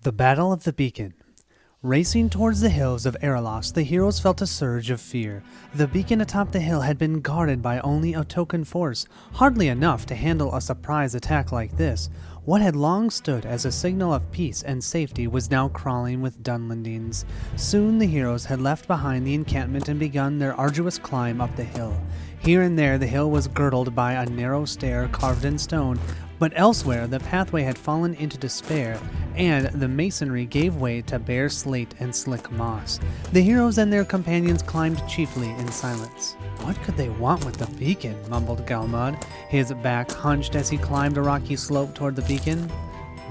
The Battle of the Beacon. Racing towards the hills of Eorl, the heroes felt a surge of fear. The beacon atop the hill had been guarded by only a token force, hardly enough to handle a surprise attack like this. What had long stood as a signal of peace and safety was now crawling with Dunlendines. Soon the heroes had left behind the encampment and begun their arduous climb up the hill. Here and there the hill was girdled by a narrow stair carved in stone, but elsewhere the pathway had fallen into despair, and the masonry gave way to bare slate and slick moss. The heroes and their companions climbed chiefly in silence. "What could they want with the beacon?" mumbled Galmud, his back hunched as he climbed a rocky slope toward the beacon.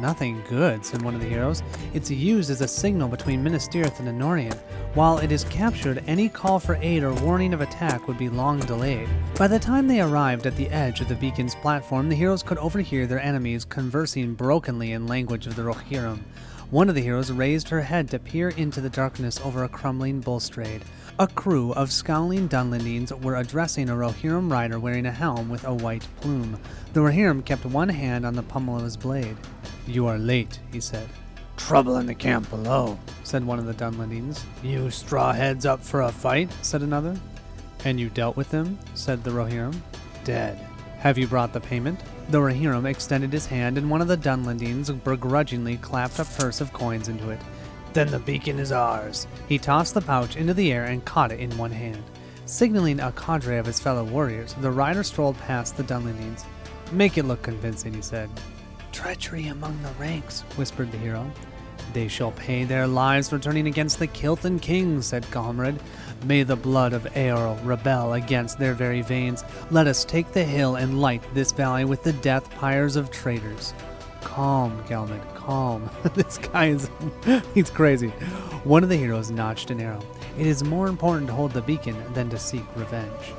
"Nothing good," said one of the heroes. "It's used as a signal between Minas Tirith and Anorian. While it is captured, any call for aid or warning of attack would be long delayed." By the time they arrived at the edge of the beacon's platform, the heroes could overhear their enemies conversing brokenly in language of the Rohirrim. One of the heroes raised her head to peer into the darkness over a crumbling balustrade. A crew of scowling Dunlendines were addressing a Rohirrim rider wearing a helm with a white plume. The Rohirrim kept one hand on the pommel of his blade. "You are late," he said. "Trouble in the camp below," said one of the Dunlendines. "You straw heads up for a fight?" said another. "And you dealt with them?" said the Rohirrim. "Dead." "Have you brought the payment?" The Rohirrim extended his hand, and one of the Dunlendines begrudgingly clapped a purse of coins into it. "Then the beacon is ours." He tossed the pouch into the air and caught it in one hand. Signaling a cadre of his fellow warriors, the rider strolled past the Dunlendines. "Make it look convincing," he said. "Treachery among the ranks," whispered the hero. "They shall pay their lives for turning against the Kilthan kings," said Galmred. "May the blood of Eorl rebel against their very veins. Let us take the hill and light this valley with the death pyres of traitors." "Calm, Galmred, calm." This guy is... he's crazy. One of the heroes notched an arrow. "It is more important to hold the beacon than to seek revenge."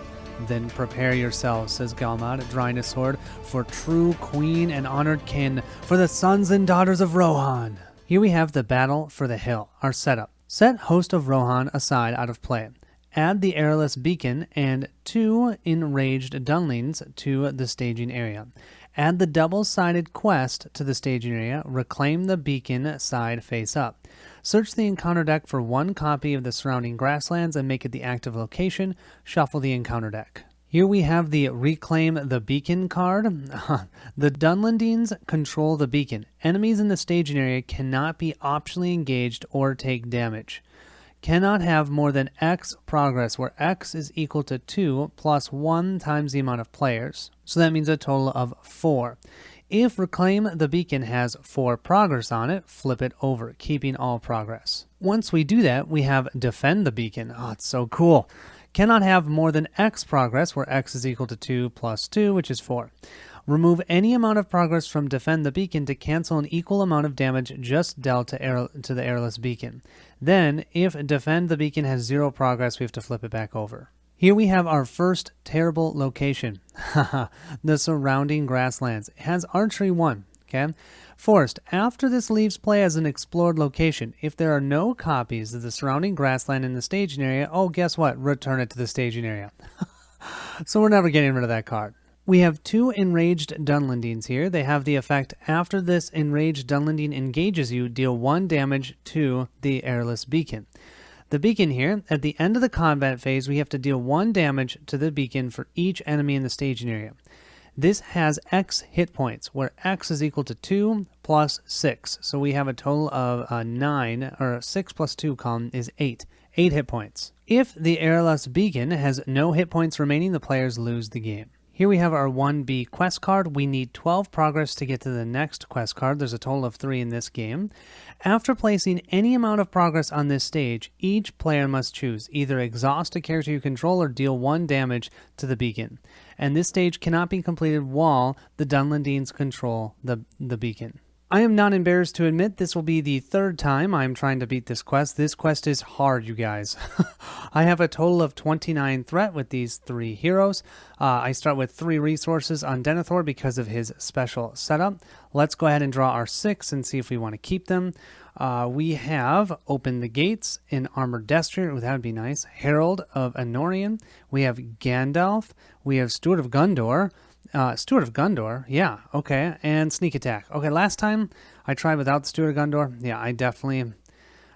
"Then prepare yourselves," says Galmad, drawing his sword, "for true queen and honored kin, for the sons and daughters of Rohan." Here we have the battle for the hill, our setup. Set host of Rohan aside out of play. Add the airless beacon and 2 enraged Dunlings to the staging area. Add the double-sided quest to the staging area. Reclaim the beacon side face up. Search the encounter deck for 1 copy of the surrounding grasslands and make it the active location. Shuffle the encounter deck. Here we have the Reclaim the Beacon card. The Dunlendines control the beacon. Enemies in the staging area cannot be optionally engaged or take damage. Cannot have more than X progress, where X is equal to 2 plus 1 times the amount of players. So that means a total of 4. If Reclaim the Beacon has 4 progress on it, flip it over, keeping all progress. Once we do that, we have Defend the Beacon. Oh, it's so cool. Cannot have more than X progress, where X is equal to 2 plus 2, which is 4. Remove any amount of progress from Defend the Beacon to cancel an equal amount of damage just dealt to the airless beacon. Then, if Defend the Beacon has 0 progress, we have to flip it back over. Here we have our first terrible location. The surrounding grasslands. It has archery 1. Okay? Forest. After this leaves play as an explored location, if there are no copies of the surrounding grassland in the staging area, oh, guess what? Return it to the staging area. So we're never getting rid of that card. We have 2 enraged Dunlendines here. They have the effect, after this enraged Dunlendine engages you, deal 1 damage to the airless beacon. The beacon here, at the end of the combat phase, we have to deal 1 damage to the beacon for each enemy in the staging area. This has X hit points, where X is equal to 2 plus 6. So we have a total of 9, or 6 plus 2 column is 8. 8 hit points. If the airless beacon has no hit points remaining, the players lose the game. Here we have our 1B quest card. We need 12 progress to get to the next quest card. There's a total of 3 in this game. After placing any amount of progress on this stage, each player must choose either exhaust a character you control or deal 1 damage to the beacon. And this stage cannot be completed while the Dunlendines control the beacon. I am not embarrassed to admit this will be the 3rd time I'm trying to beat this quest. This quest is hard, you guys. I have a total of 29 threat with these 3 heroes. I start with 3 resources on Denethor because of his special setup. Let's go ahead and draw our 6 and see if we want to keep them. We have Open the Gates, an Armored Destrier. That would be nice. Herald of Anorian. We have Gandalf. We have Steward of Gondor. Steward of Gondor, yeah, okay, and sneak attack. Okay, last time I tried without the Steward of Gondor, yeah, I definitely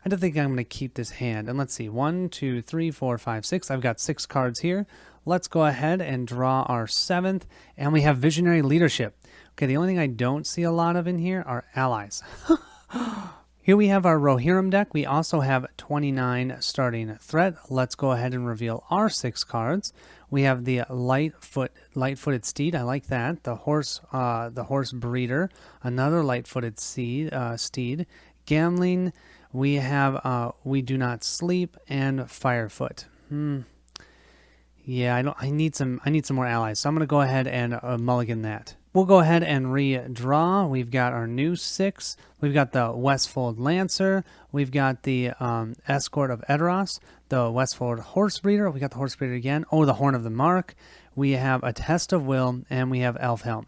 think I'm going to keep this hand. And let's see, 1, 2, 3, 4, 5, 6. I've got 6 cards here. Let's go ahead and draw our 7th, and we have Visionary Leadership. Okay, the only thing I don't see a lot of in here are allies. Here we have our Rohirrim deck. We also have 29 starting threat. Let's go ahead and reveal our 6 cards. We have the light-footed steed. I like that. The horse breeder. Another light-footed steed. Gambling. We have we do not sleep and Firefoot. Yeah, I need some more allies. So I'm gonna go ahead and mulligan that. We'll go ahead and redraw. We've got our new 6. We've got the Westfold Lancer. We've got the Escort of Edoras, the Westfold Horse Breeder. We got the Horse Breeder again. Oh, the Horn of the Mark. We have a Test of Will, and we have Elfhelm.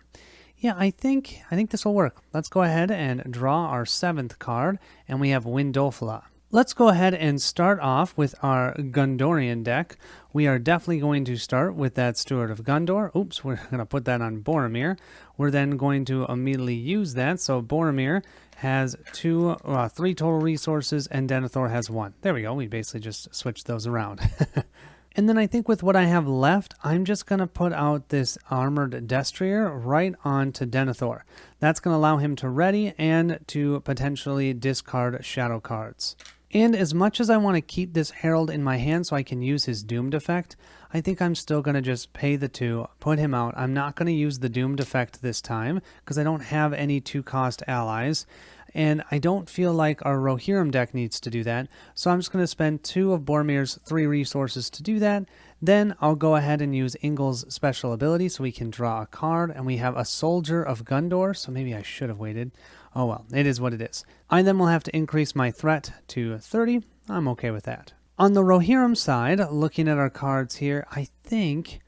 Yeah, I think this will work. Let's go ahead and draw our 7th card, and we have Windolfla. Let's go ahead and start off with our Gondorian deck. We are definitely going to start with that Steward of Gondor. Oops, we're going to put that on Boromir. We're then going to immediately use that. So Boromir has 3 total resources, and Denethor has 1. There we go. We basically just switched those around. And then I think with what I have left, I'm just going to put out this Armored Destrier right onto Denethor. That's going to allow him to ready and to potentially discard shadow cards. And as much as I want to keep this Herald in my hand so I can use his Doomed effect, I think I'm still going to just pay the 2, put him out. I'm not going to use the Doomed effect this time because I don't have any 2-cost allies. And I don't feel like our Rohirrim deck needs to do that. So I'm just going to spend 2 of Boromir's 3 resources to do that. Then I'll go ahead and use Ingol's special ability so we can draw a card. And we have a Soldier of Gondor, so maybe I should have waited. Oh well, it is what it is. I then will have to increase my threat to 30. I'm okay with that. On the Rohirrim side, looking at our cards here, I think,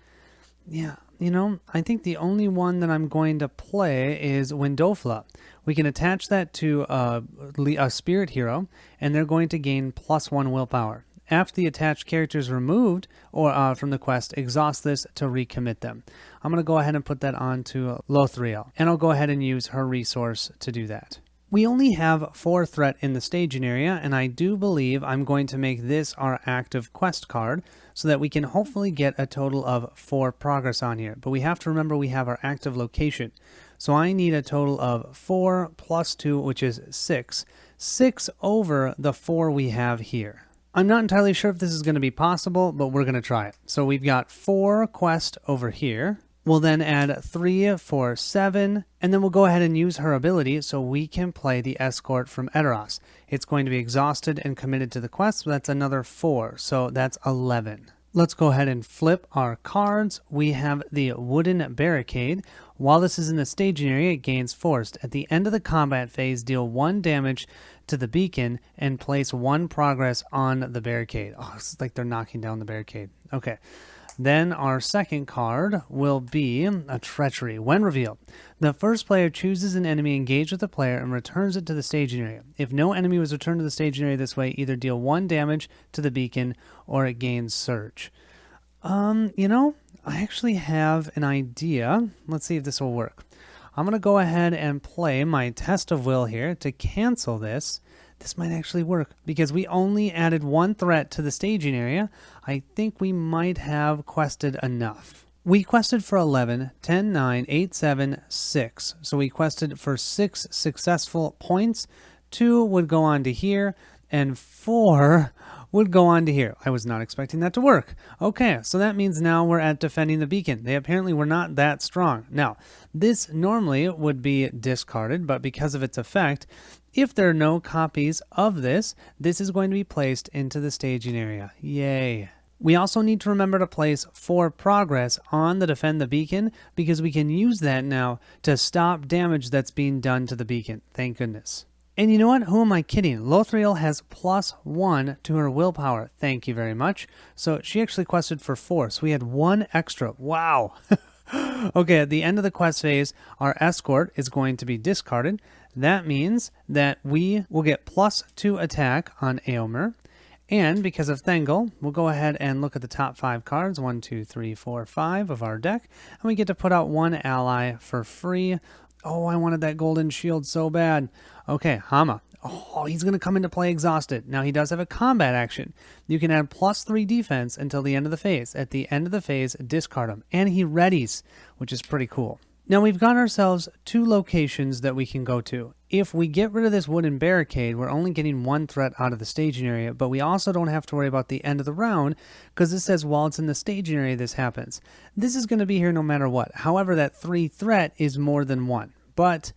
I think the only one that I'm going to play is Windolfla. We can attach that to a spirit hero, and they're going to gain +1 willpower. After the attached character is removed or from the quest, exhaust this to recommit them. I'm going to go ahead and put that onto LOTR, and I'll go ahead and use her resource to do that. We only have 4 threat in the staging area, and I do believe I'm going to make this our active quest card so that we can hopefully get a total of 4 progress on here. But we have to remember we have our active location. So I need a total of 4 plus 2, which is 6. 6 over the 4 we have here. I'm not entirely sure if this is going to be possible, but we're going to try it. So we've got 4 quest over here. We'll then add 3 for 7, and then we'll go ahead and use her ability so we can play the Escort from Edoras. It's going to be exhausted and committed to the quest, so that's another 4, so that's 11. Let's go ahead and flip our cards. We have the Wooden Barricade. While this is in the staging area, it gains Forced. At the end of the combat phase, deal 1 damage to the beacon and place 1 progress on the barricade. Oh, it's like they're knocking down the barricade. Okay. Then our second card will be a Treachery. When revealed, the first player chooses an enemy engaged with the player and returns it to the staging area. If no enemy was returned to the staging area this way, either deal 1 damage to the beacon or it gains Surge. I actually have an idea. Let's see if this will work. I'm going to go ahead and play my Test of Will here to cancel this. This might actually work because we only added 1 threat to the staging area. I think we might have quested enough. We quested for 11, 10, 9, 8, 7, 6. So we quested for 6 successful points. 2 would go on to here, and 4 would go on to here. I was not expecting that to work. Okay, so that means now we're at defending the beacon. They apparently were not that strong. Now, this normally would be discarded, but because of its effect, if there are no copies of this, this is going to be placed into the staging area. Yay. We also need to remember to place 4 progress on the Defend the Beacon because we can use that now to stop damage that's being done to the beacon. Thank goodness. And you know what? Who am I kidding? Lothriel has +1 to her willpower. Thank you very much. So she actually quested for 4. So we had 1 extra. Wow. Okay, at the end of the quest phase, our Escort is going to be discarded. That means that we will get +2 attack on Eomer. And because of Thengel, we'll go ahead and look at the top 5 cards, 1, 2, 3, 4, 5 of our deck, and we get to put out 1 ally for free. Oh, I wanted that golden shield so bad. Okay, Hama. Oh, he's going to come into play exhausted. Now, he does have a combat action. You can add +3 defense until the end of the phase. At the end of the phase, discard him. And he readies, which is pretty cool. Now, we've got ourselves 2 locations that we can go to. If we get rid of this wooden barricade, we're only getting 1 threat out of the staging area, but we also don't have to worry about the end of the round, because this says while it's in the staging area, this happens. This is going to be here no matter what. However, that 3 threat is more than 1. But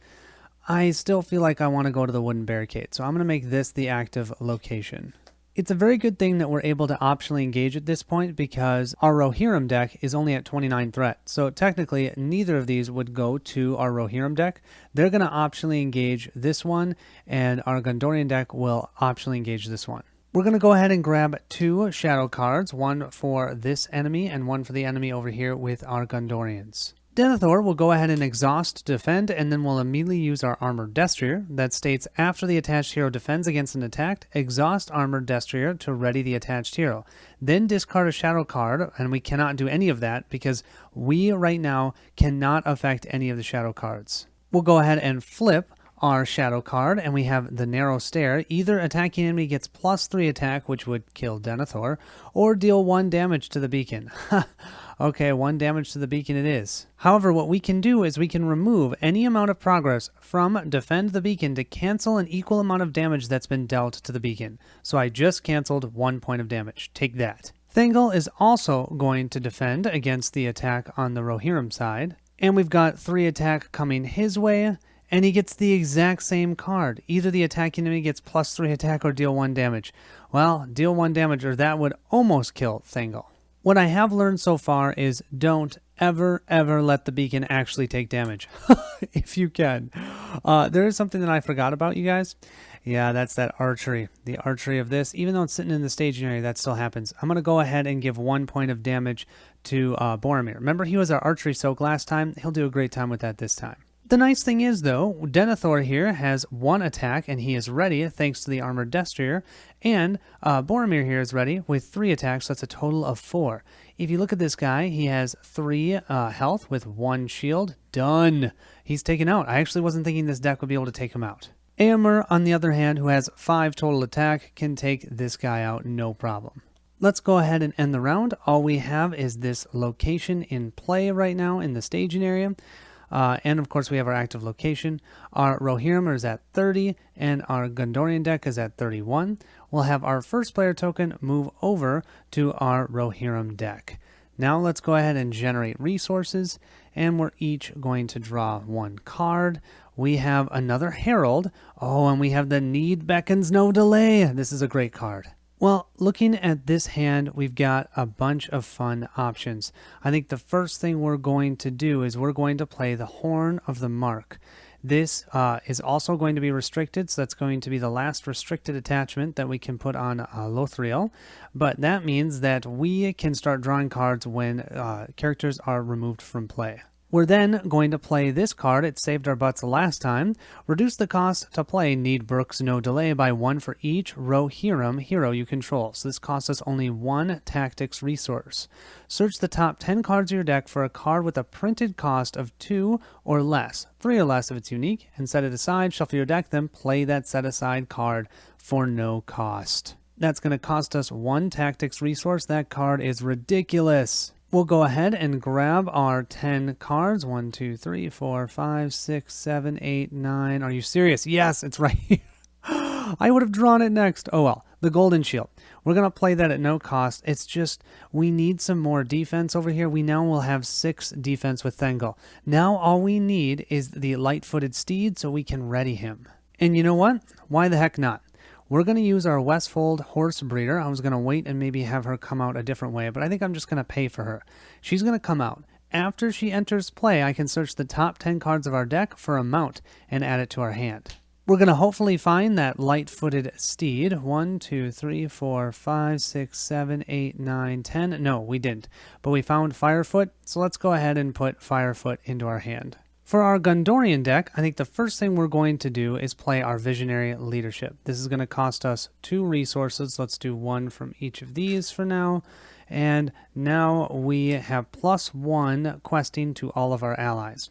I still feel like I want to go to the wooden barricade, so I'm going to make this the active location. It's a very good thing that we're able to optionally engage at this point because our Rohirrim deck is only at 29 threat. So technically, neither of these would go to our Rohirrim deck. They're going to optionally engage this one, and our Gondorian deck will optionally engage this one. We're going to go ahead and grab 2 shadow cards, one for this enemy and one for the enemy over here with our Gondorians. Denethor will go ahead and exhaust defend, and then we'll immediately use our Armored Destrier that states after the attached hero defends against an attack, exhaust Armored Destrier to ready the attached hero. Then discard a shadow card, and we cannot do any of that because we right now cannot affect any of the shadow cards. We'll go ahead and flip our shadow card, and we have the Narrow Stare. Either attacking enemy gets +3 attack, which would kill Denethor, or deal 1 damage to the beacon. Okay, 1 damage to the beacon it is. However, what we can do is we can remove any amount of progress from defend the beacon to cancel an equal amount of damage that's been dealt to the beacon. So I just canceled 1 point of damage. Take that. Thengel is also going to defend against the attack on the Rohirrim side. And we've got 3 attack coming his way. And he gets the exact same card. Either the attacking enemy gets +3 attack or deal 1 damage. Well, deal 1 damage, or that would almost kill Thengel. What I have learned so far is don't ever let the beacon actually take damage. If you can. There is something that I forgot about, you guys. Yeah, that's that archery. The archery of this. Even though it's sitting in the staging area, that still happens. I'm going to go ahead and give 1 point of damage to Boromir. Remember, he was our archery soak last time. He'll do a great time with that this time. The nice thing is, though, Denethor here has 1 attack, and he is ready thanks to the Armored Destrier, and Boromir here is ready with 3 attacks, so that's a total of 4. If you look at this guy, he has 3 health with 1 shield. Done! He's taken out. I actually wasn't thinking this deck would be able to take him out. Eomer, on the other hand, who has 5 total attack, can take this guy out no problem. Let's go ahead and end the round. All we have is this location in play right now in the staging area. And of course we have our active location. Our Rohirrim is at 30 and our Gondorian deck is at 31. We'll have our first player token move over to our Rohirrim deck. Now let's go ahead and generate resources, and we're each going to draw 1 card. We have another Herald. Oh, and we have the Need Beckons No Delay. This is a great card. Well, looking at this hand, we've got a bunch of fun options. I think the first thing we're going to do is we're going to play the Horn of the Mark. This is also going to be restricted, so that's going to be the last restricted attachment that we can put on LOTR. But that means that we can start drawing cards when characters are removed from play. We're then going to play this card. It saved our butts last time. Reduce the cost to play Need Brooks No Delay by 1 for each Rohirrim hero you control. So this costs us only 1 tactics resource. Search the top 10 cards of your deck for a card with a printed cost of 2 or less, 3 or less if it's unique, and set it aside. Shuffle your deck, then play that set aside card for no cost. That's going to cost us 1 tactics resource. That card is ridiculous. We'll go ahead and grab our 10 cards. 1, 2, 3, 4, 5, 6, 7, 8, 9. Are you serious? Yes, it's right here. I would have drawn it next. Oh well, the Golden Shield. We're going to play that at no cost. It's just we need some more defense over here. We now will have 6 defense with Thengel. Now all we need is the light-footed steed so we can ready him. And you know what? Why the heck not? We're going to use our Westfold horse breeder. I was going to wait and maybe have her come out a different way, but I think I'm just going to pay for her. She's going to come out. After she enters play, I can search the top 10 cards of our deck for a mount and add it to our hand. We're going to hopefully find that light-footed steed. 1, 2, 3, 4, 5, 6, 7, 8, 9, 10. No, we didn't. But we found Firefoot, so let's go ahead and put Firefoot into our hand. For our Gondorian deck, I think the first thing we're going to do is play our Visionary Leadership. This is going to cost us 2 resources. Let's do 1 from each of these for now. And now we have +1 questing to all of our allies.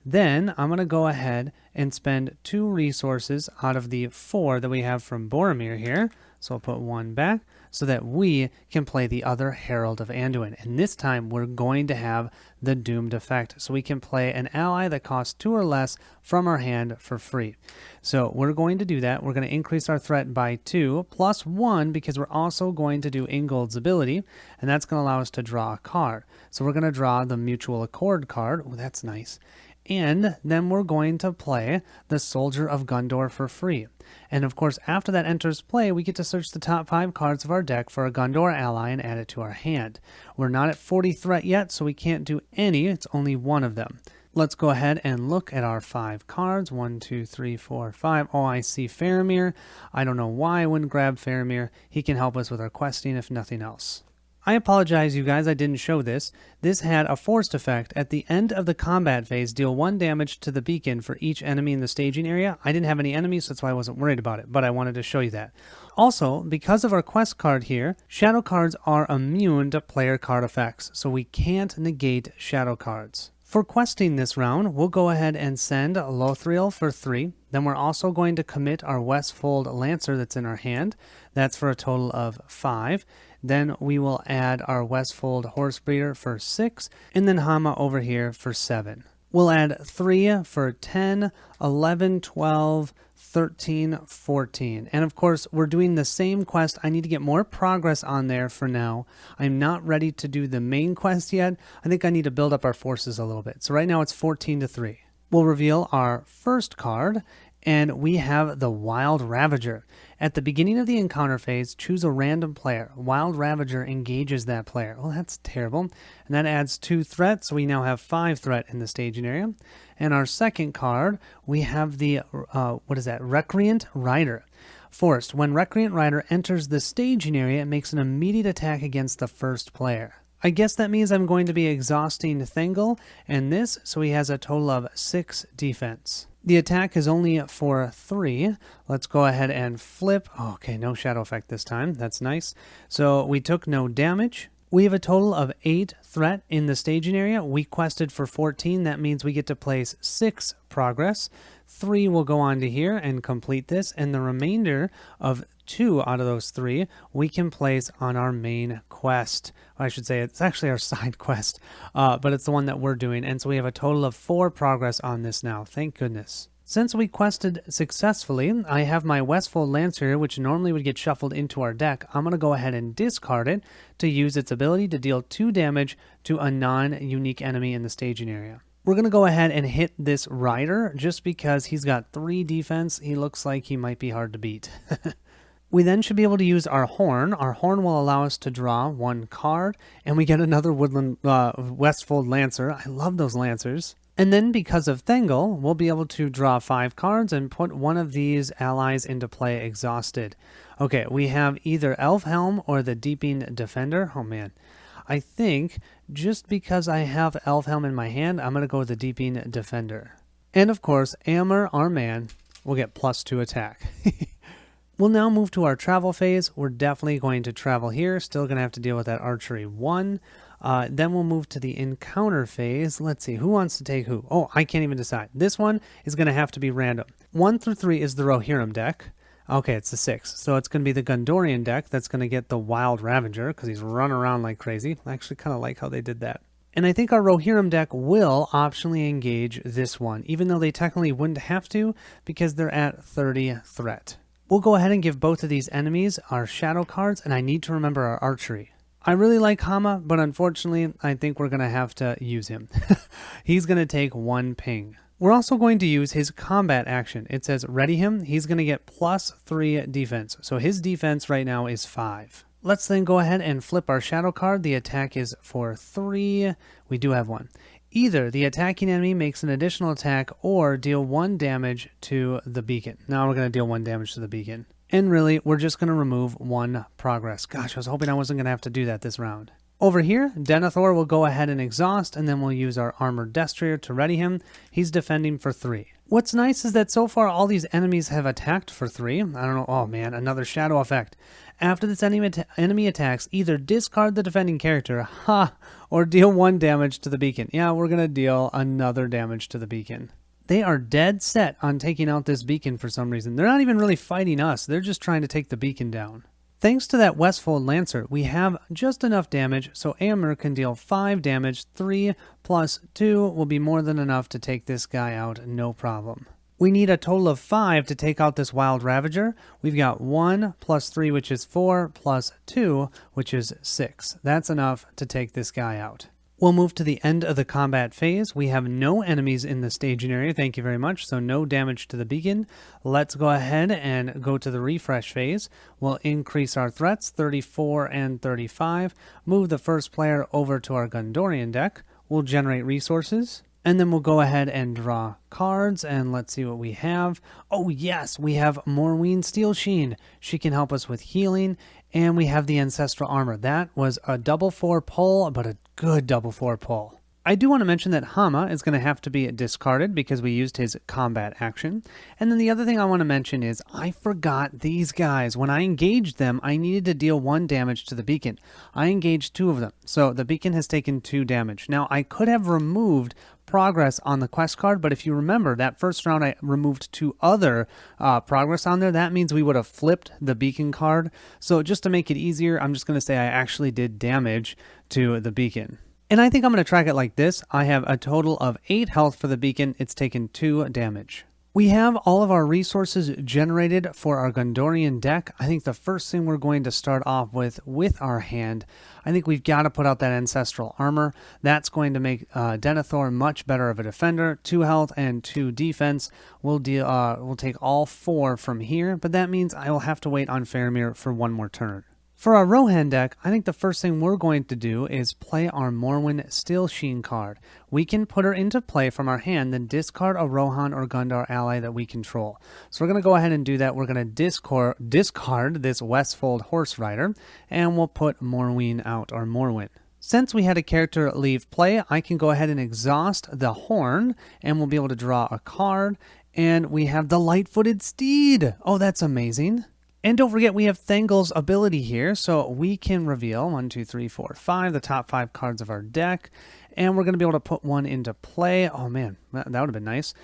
Then I'm going to go ahead and spend 2 resources out of the 4 that we have from Boromir here. So I'll put 1 back so that we can play the other Herald of Anduin. And this time we're going to have the Doomed effect. So we can play an ally that costs 2 or less from our hand for free. So we're going to do that. We're going to increase our threat by 2 plus 1 because we're also going to do Ingold's ability. And that's going to allow us to draw a card. So we're going to draw the Mutual Accord card. Oh, that's nice. And then we're going to play the Soldier of Gondor for free. And of course, after that enters play, we get to search the top 5 cards of our deck for a Gondor ally and add it to our hand. We're not at 40 threat yet, so we can't do any. It's only 1 of them. Let's go ahead and look at our 5 cards. 1, 2, 3, 4, 5. Oh, I see Faramir. I don't know why I wouldn't grab Faramir. He can help us with our questing if nothing else. I apologize, you guys, I didn't show this. This had a forced effect. At the end of the combat phase, deal 1 damage to the beacon for each enemy in the staging area. I didn't have any enemies, so that's why I wasn't worried about it, but I wanted to show you that. Also, because of our quest card here, shadow cards are immune to player card effects, so we can't negate shadow cards. For questing this round, we'll go ahead and send Lothriel for 3. Then we're also going to commit our Westfold Lancer that's in our hand. That's for a total of 5. Then we will add our Westfold Horsebreeder for 6, and then Hama over here for 7. We'll add 3 for 10, 11, 12, 13, 14. And of course, we're doing the same quest. I need to get more progress on there for now. I'm not ready to do the main quest yet. I think I need to build up our forces a little bit. So right now it's 14 to 3. We'll reveal our first card, and we have the Wild Ravager. At the beginning of the encounter phase, choose a random player. Wild Ravager engages that player. Well, that's terrible. And that adds 2 threat, so we now have 5 threat in the staging area. And our second card, we have the, Recreant Rider. Forced. When Recreant Rider enters the staging area, it makes an immediate attack against the first player. I guess that means I'm going to be exhausting Thengel and this, so he has a total of 6 defense. The attack is only for 3. Let's go ahead and flip. Okay, no shadow effect this time. That's nice. So we took no damage. We have a total of 8 threat in the staging area. We quested for 14. That means we get to place 6 progress. 3 will go on to here and complete this, and the remainder of 2 out of those 3 we can place on our main quest. Or I should say it's actually our side quest, but it's the one that we're doing. And so we have a total of 4 progress on this now. Thank goodness. Since we quested successfully, I have my Westfold Lancer here, which normally would get shuffled into our deck. I'm going to go ahead and discard it to use its ability to deal 2 damage to a non-unique enemy in the staging area. We're going to go ahead and hit this Rider just because he's got 3 defense. He looks like he might be hard to beat. We then should be able to use our Horn. Our Horn will allow us to draw 1 card, and we get another Woodland Westfold Lancer. I love those Lancers. And then because of Thengel, we'll be able to draw 5 cards and put one of these allies into play exhausted. Okay, we have either Elfhelm or the Deeping Defender. Oh man. I think just because I have Elfhelm in my hand, I'm going to go with the Deeping Defender. And of course, Amr, our man, will get +2 attack. We'll now move to our travel phase. We're definitely going to travel here. Still going to have to deal with that Archery 1. Then we'll move to the encounter phase. Let's see, who wants to take who? Oh, I can't even decide. This one is going to have to be random. 1 through 3 is the Rohirrim deck. Okay, it's the 6. So it's going to be the Gondorian deck that's going to get the Wild Ravager because he's running around like crazy. I actually kind of like how they did that. And I think our Rohirrim deck will optionally engage this one, even though they technically wouldn't have to because they're at 30 threat. We'll go ahead and give both of these enemies our shadow cards, and I need to remember our archery. I really like Hama, but unfortunately, I think we're going to have to use him. He's going to take 1 ping. We're also going to use his combat action. It says ready him. He's going to get +3 defense. So his defense right now is 5. Let's then go ahead and flip our shadow card. The attack is for 3. We do have 1. Either the attacking enemy makes an additional attack or deal 1 damage to the beacon. Now we're going to deal 1 damage to the beacon. And really, we're just going to remove 1 progress. Gosh, I was hoping I wasn't going to have to do that this round. Over here, Denethor will go ahead and exhaust, and then we'll use our Armored Destrier to ready him. He's defending for 3. What's nice is that so far all these enemies have attacked for 3. I don't know, oh man, another shadow effect. After this enemy attacks, either discard the defending character, or deal 1 damage to the beacon. Yeah, we're going to deal another damage to the beacon. They are dead set on taking out this beacon for some reason. They're not even really fighting us, they're just trying to take the beacon down. Thanks to that Westfold Lancer, we have just enough damage, so Eorl can deal 5 damage. 3 plus 2 will be more than enough to take this guy out, no problem. We need a total of 5 to take out this Wild Ravager. We've got 1 plus 3, which is 4, plus 2, which is 6. That's enough to take this guy out. We'll move to the end of the combat phase. We have no enemies in the staging area, thank you very much, so no damage to the beacon. Let's go ahead and go to the refresh phase. We'll increase our threats, 34 and 35. Move the first player over to our Gondorian deck. We'll generate resources. And then we'll go ahead and draw cards, and let's see what we have. Oh yes, we have Morween Steelsheen. She can help us with healing, and we have the Ancestral Armor. That was a double 4 pull, but a good double 4 pull. I do want to mention that Hama is going to have to be discarded because we used his combat action. And then the other thing I want to mention is I forgot these guys. When I engaged them, I needed to deal 1 damage to the beacon. I engaged 2 of them, so the beacon has taken 2 damage. Now, I could have removed progress on the quest card, but if you remember, that first round I removed 2 other progress on there. That means we would have flipped the beacon card. So just to make it easier, I'm just going to say I actually did damage to the beacon. And I think I'm going to track it like this. I have a total of 8 health for the beacon. It's taken 2 damage. We have all of our resources generated for our Gondorian deck. I think the first thing we're going to start off with our hand, I think we've got to put out that Ancestral Armor. That's going to make Denethor much better of a defender. 2 health and 2 defense. We'll take all 4 from here, but that means I will have to wait on Faramir for 1 more turn. For our Rohan deck, I think the first thing we're going to do is play our Morwyn Steelsheen card. We can put her into play from our hand, then discard a Rohan or Gondor ally that we control. So we're going to go ahead and do that. We're going to discard this Westfold Horse Rider, and we'll put Morwyn out, or Morwyn. Since we had a character leave play, I can go ahead and exhaust the Horn, and we'll be able to draw a card, and we have the Light-Footed Steed. Oh, that's amazing. And don't forget, we have Thengel's ability here, so we can reveal 1, 2, 3, 4, 5, the top 5 cards of our deck, and we're going to be able to put 1 into play. Oh man, that would have been nice.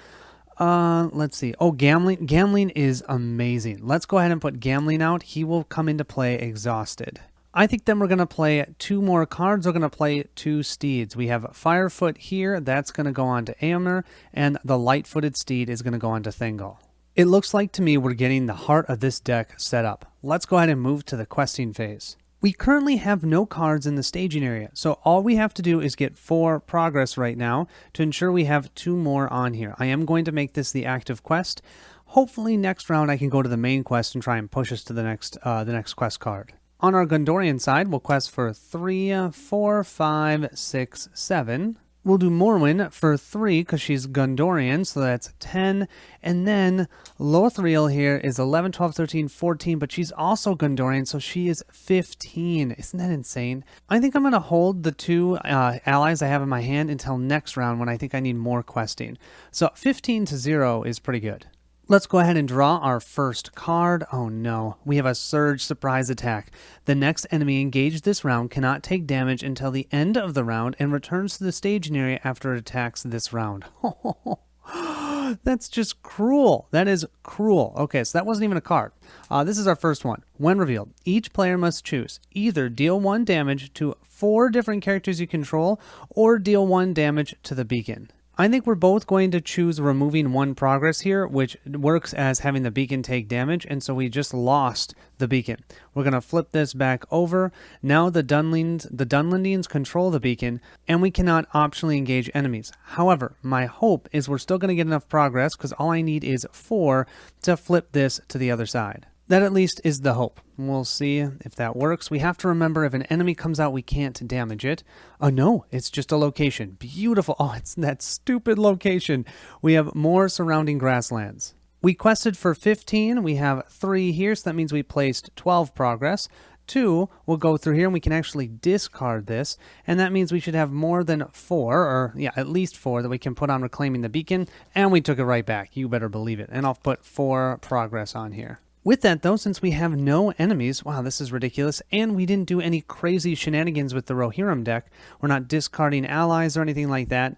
Let's see. Oh, Gamling is amazing. Let's go ahead and put Gamling out. He will come into play exhausted. I think then we're going to play 2 more cards. We're going to play 2 steeds. We have Firefoot here. That's going to go on to Eorl, and the Light-Footed Steed is going to go on to Thengel. It looks like to me we're getting the heart of this deck set up. Let's go ahead and move to the questing phase. We currently have no cards in the staging area, so all we have to do is get 4 progress right now to ensure we have 2 more on here. I am going to make this the active quest. Hopefully next round I can go to the main quest and try and push us to the next quest card. On our Gondorian side, we'll quest for 3, 4, 5, 6, 7. We'll do Morwyn for 3 because she's Gondorian, so that's 10. And then Lothriel here is 11, 12, 13, 14, but she's also Gondorian, so she is 15. Isn't that insane? I think I'm going to hold the 2 allies I have in my hand until next round when I think I need more questing. So 15 to 0 is pretty good. Let's go ahead and draw our first card. Oh no, we have a Surge Surprise Attack. The next enemy engaged this round cannot take damage until the end of the round and returns to the staging area after it attacks this round. That's just cruel. That is cruel. Okay, so that wasn't even a card. This is our first one. When revealed, each player must choose either deal 1 damage to 4 different characters you control or deal 1 damage to the beacon. I think we're both going to choose removing 1 progress here, which works as having the beacon take damage, and so we just lost the beacon. We're going to flip this back over. Now the Dunlendings control the beacon, and we cannot optionally engage enemies. However, my hope is we're still going to get enough progress, because all I need is 4 to flip this to the other side. That at least is the hope. We'll see if that works. We have to remember if an enemy comes out, we can't damage it. Oh no, it's just a location. Beautiful. Oh, it's that stupid location. We have more surrounding grasslands. We quested for 15. We have 3 here, so that means we placed 12 progress. 2 will go through here, and we can actually discard this, and that means we should have more than 4, or yeah, at least 4 that we can put on reclaiming the beacon, and we took it right back. You better believe it. And I'll put 4 progress on here. With that, though, since we have no enemies, wow, this is ridiculous, and we didn't do any crazy shenanigans with the Rohirrim deck, we're not discarding allies or anything like that,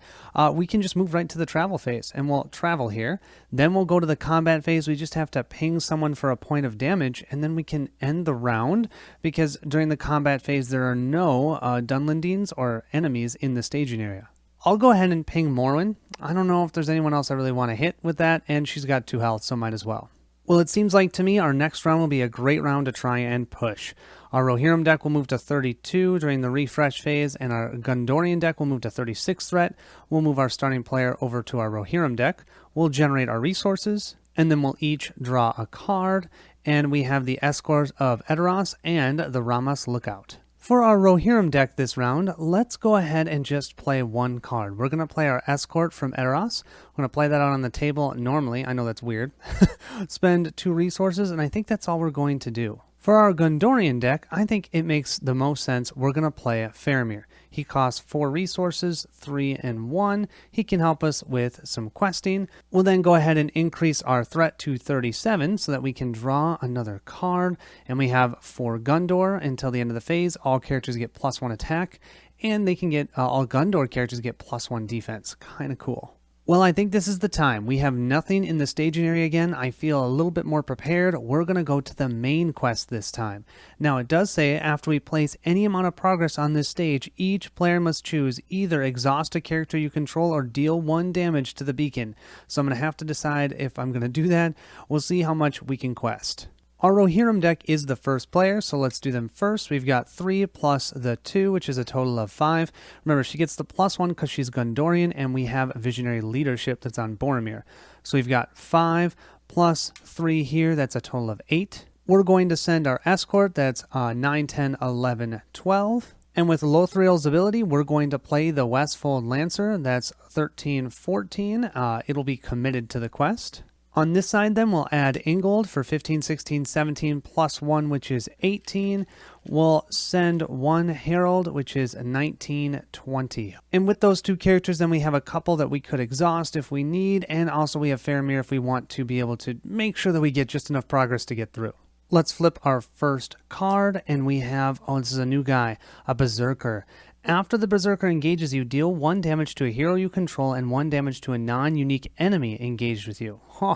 we can just move right to the travel phase, and we'll travel here. Then we'll go to the combat phase. We just have to ping someone for a point of damage, and then we can end the round, because during the combat phase, there are no Dunlendines or enemies in the staging area. I'll go ahead and ping Morwen. I don't know if there's anyone else I really want to hit with that, and she's got 2 health, so might as well. Well, it seems like to me our next round will be a great round to try and push. Our Rohirrim deck will move to 32 during the refresh phase, and our Gondorian deck will move to 36 threat. We'll move our starting player over to our Rohirrim deck. We'll generate our resources, and then we'll each draw a card, and we have the Escort of Edoras and the Ramas Lookout. For our Rohirrim deck this round, let's go ahead and just play 1 card. We're going to play our Escort from Edoras. We're going to play that out on the table normally. I know that's weird. Spend 2 resources, and I think that's all we're going to do. For our Gondorian deck, I think it makes the most sense. We're going to play Faramir. He costs 4 resources, 3 and 1. He can help us with some questing. We'll then go ahead and increase our threat to 37 so that we can draw another card. And we have 4 Gondor until the end of the phase. All characters get +1 attack, and they can get all Gondor characters get +1 defense. Kind of cool. Well, I think this is the time. We have nothing in the staging area again. I feel a little bit more prepared. We're going to go to the main quest this time. Now, it does say after we place any amount of progress on this stage, each player must choose either exhaust a character you control or deal 1 damage to the beacon. So I'm going to have to decide if I'm going to do that. We'll see how much we can quest. Our Rohirrim deck is the first player, so let's do them first. We've got 3 plus the 2, which is a total of 5. Remember, she gets the +1 because she's Gondorian, and we have Visionary Leadership that's on Boromir. So we've got 5 plus 3 here, that's a total of 8. We're going to send our Escort, that's 9, 10, 11, 12. And with Lothlriel's ability, we're going to play the Westfold Lancer, that's 13, 14. It'll be committed to the quest. On this side, then, we'll add Ingold for 15, 16, 17, +1, which is 18. We'll send 1 Herald, which is 19, 20. And with those 2 characters, then we have a couple that we could exhaust if we need, and also we have Faramir if we want to be able to make sure that we get just enough progress to get through. Let's flip our first card, and we have, oh, this is a new guy, a Berserker. After the Berserker engages you, deal 1 damage to a hero you control and 1 damage to a non-unique enemy engaged with you. Huh,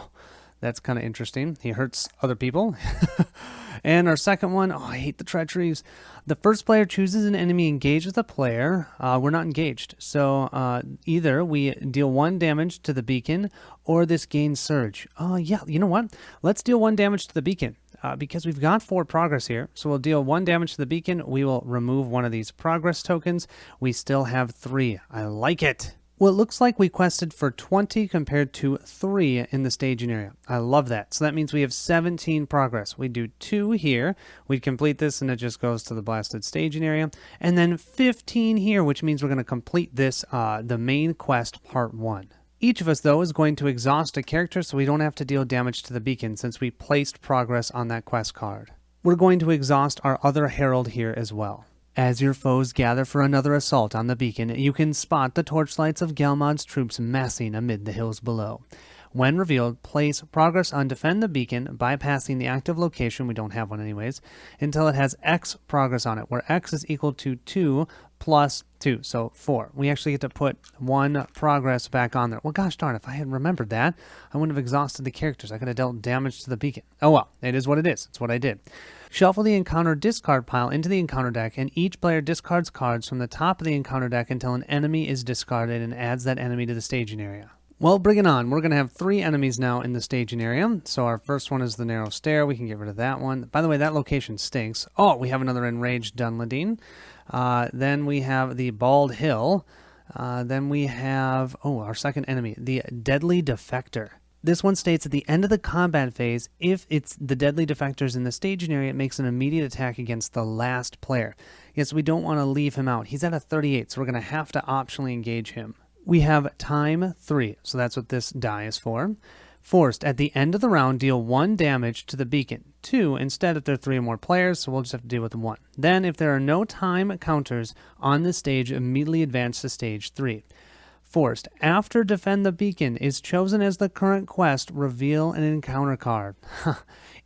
that's kind of interesting. He hurts other people. And our second one, oh, I hate the treacheries. The first player chooses an enemy engaged with a player. We're not engaged. So either we deal 1 damage to the beacon or this gains surge. Yeah, you know what? Let's deal 1 damage to the beacon. Because we've got 4 progress here, so we'll deal 1 damage to the beacon. We will remove one of these progress tokens. We still have 3. I like it. Well, it looks like we quested for 20 compared to 3 in the staging area. I love that. So that means we have 17 progress. We do 2 here. We complete this, and it just goes to the blasted staging area. And then 15 here, which means we're going to complete this, the main quest part 1. Each of us, though, is going to exhaust a character so we don't have to deal damage to the beacon since we placed progress on that quest card. We're going to exhaust our other Herald here as well. As your foes gather for another assault on the beacon, you can spot the torchlights of Galmad's troops massing amid the hills below. When revealed, place progress on Defend the Beacon, bypassing the active location, we don't have one anyways, until it has X progress on it, where X is equal to 2 plus 2, so 4. We actually get to put 1 progress back on there. Well, gosh darn, if I had remembered that, I wouldn't have exhausted the characters. I could have dealt damage to the beacon. Oh well, it is what it is. It's what I did. Shuffle the encounter discard pile into the encounter deck, and each player discards cards from the top of the encounter deck until an enemy is discarded and adds that enemy to the staging area. Well, bring it on. We're going to have 3 enemies now in the staging area. So our first one is the Narrow Stair. We can get rid of that one. By the way, that location stinks. Oh, we have another Enraged Dunladine. Then we have the Bald Hill. Then we have, our second enemy, the Deadly Defector. This one states at the end of the combat phase, if it's the Deadly Defector's in the staging area, it makes an immediate attack against the last player. Yes, we don't want to leave him out. He's at a 38, so we're going to have to optionally engage him. We have time 3, so that's what this die is for. Forced, at the end of the round, deal 1 damage to the beacon. 2 instead if there are 3 or more players, so we'll just have to deal with 1. Then, if there are no time counters on this stage, immediately advance to stage 3. Forced, after Defend the Beacon is chosen as the current quest, reveal an encounter card.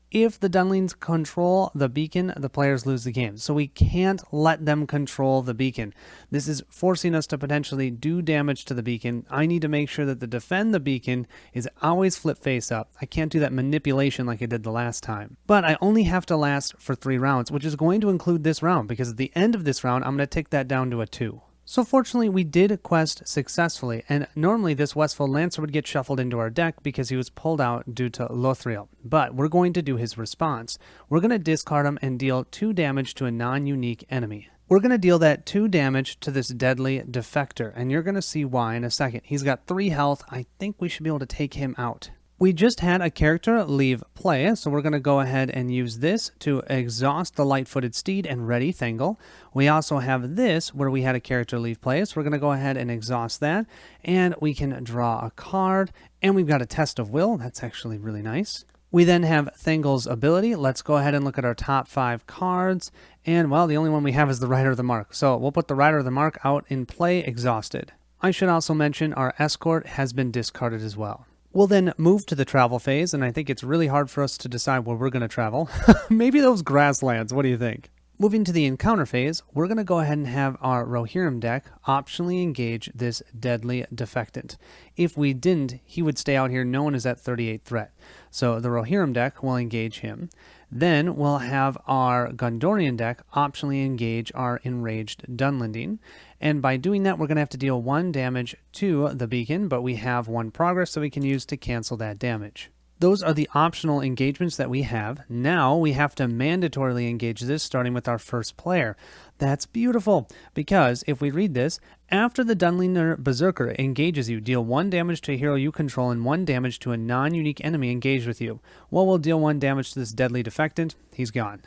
If the Dunlings control the beacon, the players lose the game. So we can't let them control the beacon. This is forcing us to potentially do damage to the beacon. I need to make sure that the Defend the Beacon is always flip face up. I can't do that manipulation like I did the last time. But I only have to last for 3 rounds, which is going to include this round, because at the end of this round, I'm going to take that down to a 2. So fortunately, we did quest successfully, and normally this Westfold Lancer would get shuffled into our deck because he was pulled out due to LOTR. But we're going to do his response. We're going to discard him and deal 2 damage to a non-unique enemy. We're going to deal that 2 damage to this deadly defector, and you're going to see why in a second. He's got 3 health. I think we should be able to take him out. We just had a character leave play, so we're going to go ahead and use this to exhaust the light-footed steed and ready Thangol. We also have this where we had a character leave play, so we're going to go ahead and exhaust that, and we can draw a card, and we've got a Test of Will. That's actually really nice. We then have Thangol's ability. Let's go ahead and look at our top 5 cards, and well, the only one we have is the Rider of the Mark, so we'll put the Rider of the Mark out in play, exhausted. I should also mention our Escort has been discarded as well. We'll then move to the travel phase, and I think it's really hard for us to decide where we're going to travel. Maybe those grasslands, what do you think? Moving to the encounter phase, we're going to go ahead and have our Rohirrim deck optionally engage this deadly defectant. If we didn't, he would stay out here known as that 38 threat. So the Rohirrim deck will engage him. Then we'll have our Gondorian deck optionally engage our Enraged Dunlending. And by doing that, we're going to have to deal 1 damage to the beacon, but we have 1 progress so we can use to cancel that damage. Those are the optional engagements that we have. Now we have to mandatorily engage this starting with our first player. That's beautiful, because if we read this, after the Dunlinger Berserker engages you, deal 1 damage to a hero you control and 1 damage to a non-unique enemy engaged with you. Well, we'll deal 1 damage to this deadly defectant. He's gone.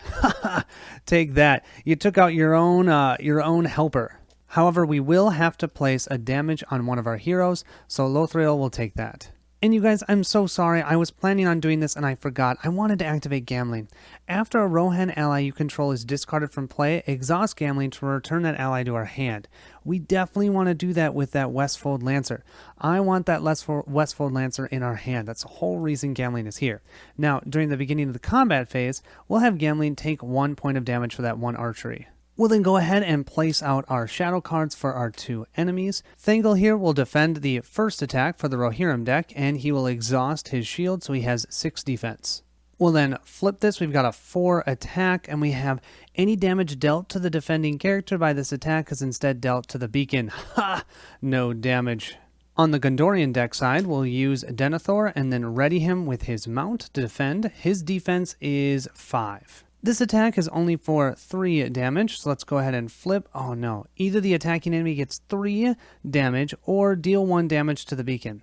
Take that. You took out your own helper. However, we will have to place a damage on one of our heroes, so Lothriel will take that. And you guys, I'm so sorry. I was planning on doing this and I forgot. I wanted to activate Gambling. After a Rohan ally you control is discarded from play, exhaust Gambling to return that ally to our hand. We definitely want to do that with that Westfold Lancer. I want that Westfold Lancer in our hand. That's the whole reason Gambling is here. Now, during the beginning of the combat phase, we'll have Gambling take 1 point of damage for that 1 archery. We'll then go ahead and place out our shadow cards for our 2 enemies. Thangol here will defend the first attack for the Rohirrim deck, and he will exhaust his shield, so he has 6 defense. We'll then flip this. We've got a 4 attack, and we have any damage dealt to the defending character by this attack is instead dealt to the beacon. Ha! No damage. On the Gondorian deck side, we'll use Denethor and then ready him with his mount to defend. His defense is 5. This attack is only for 3 damage, so let's go ahead and flip. Oh no, either the attacking enemy gets 3 damage or deal 1 damage to the beacon.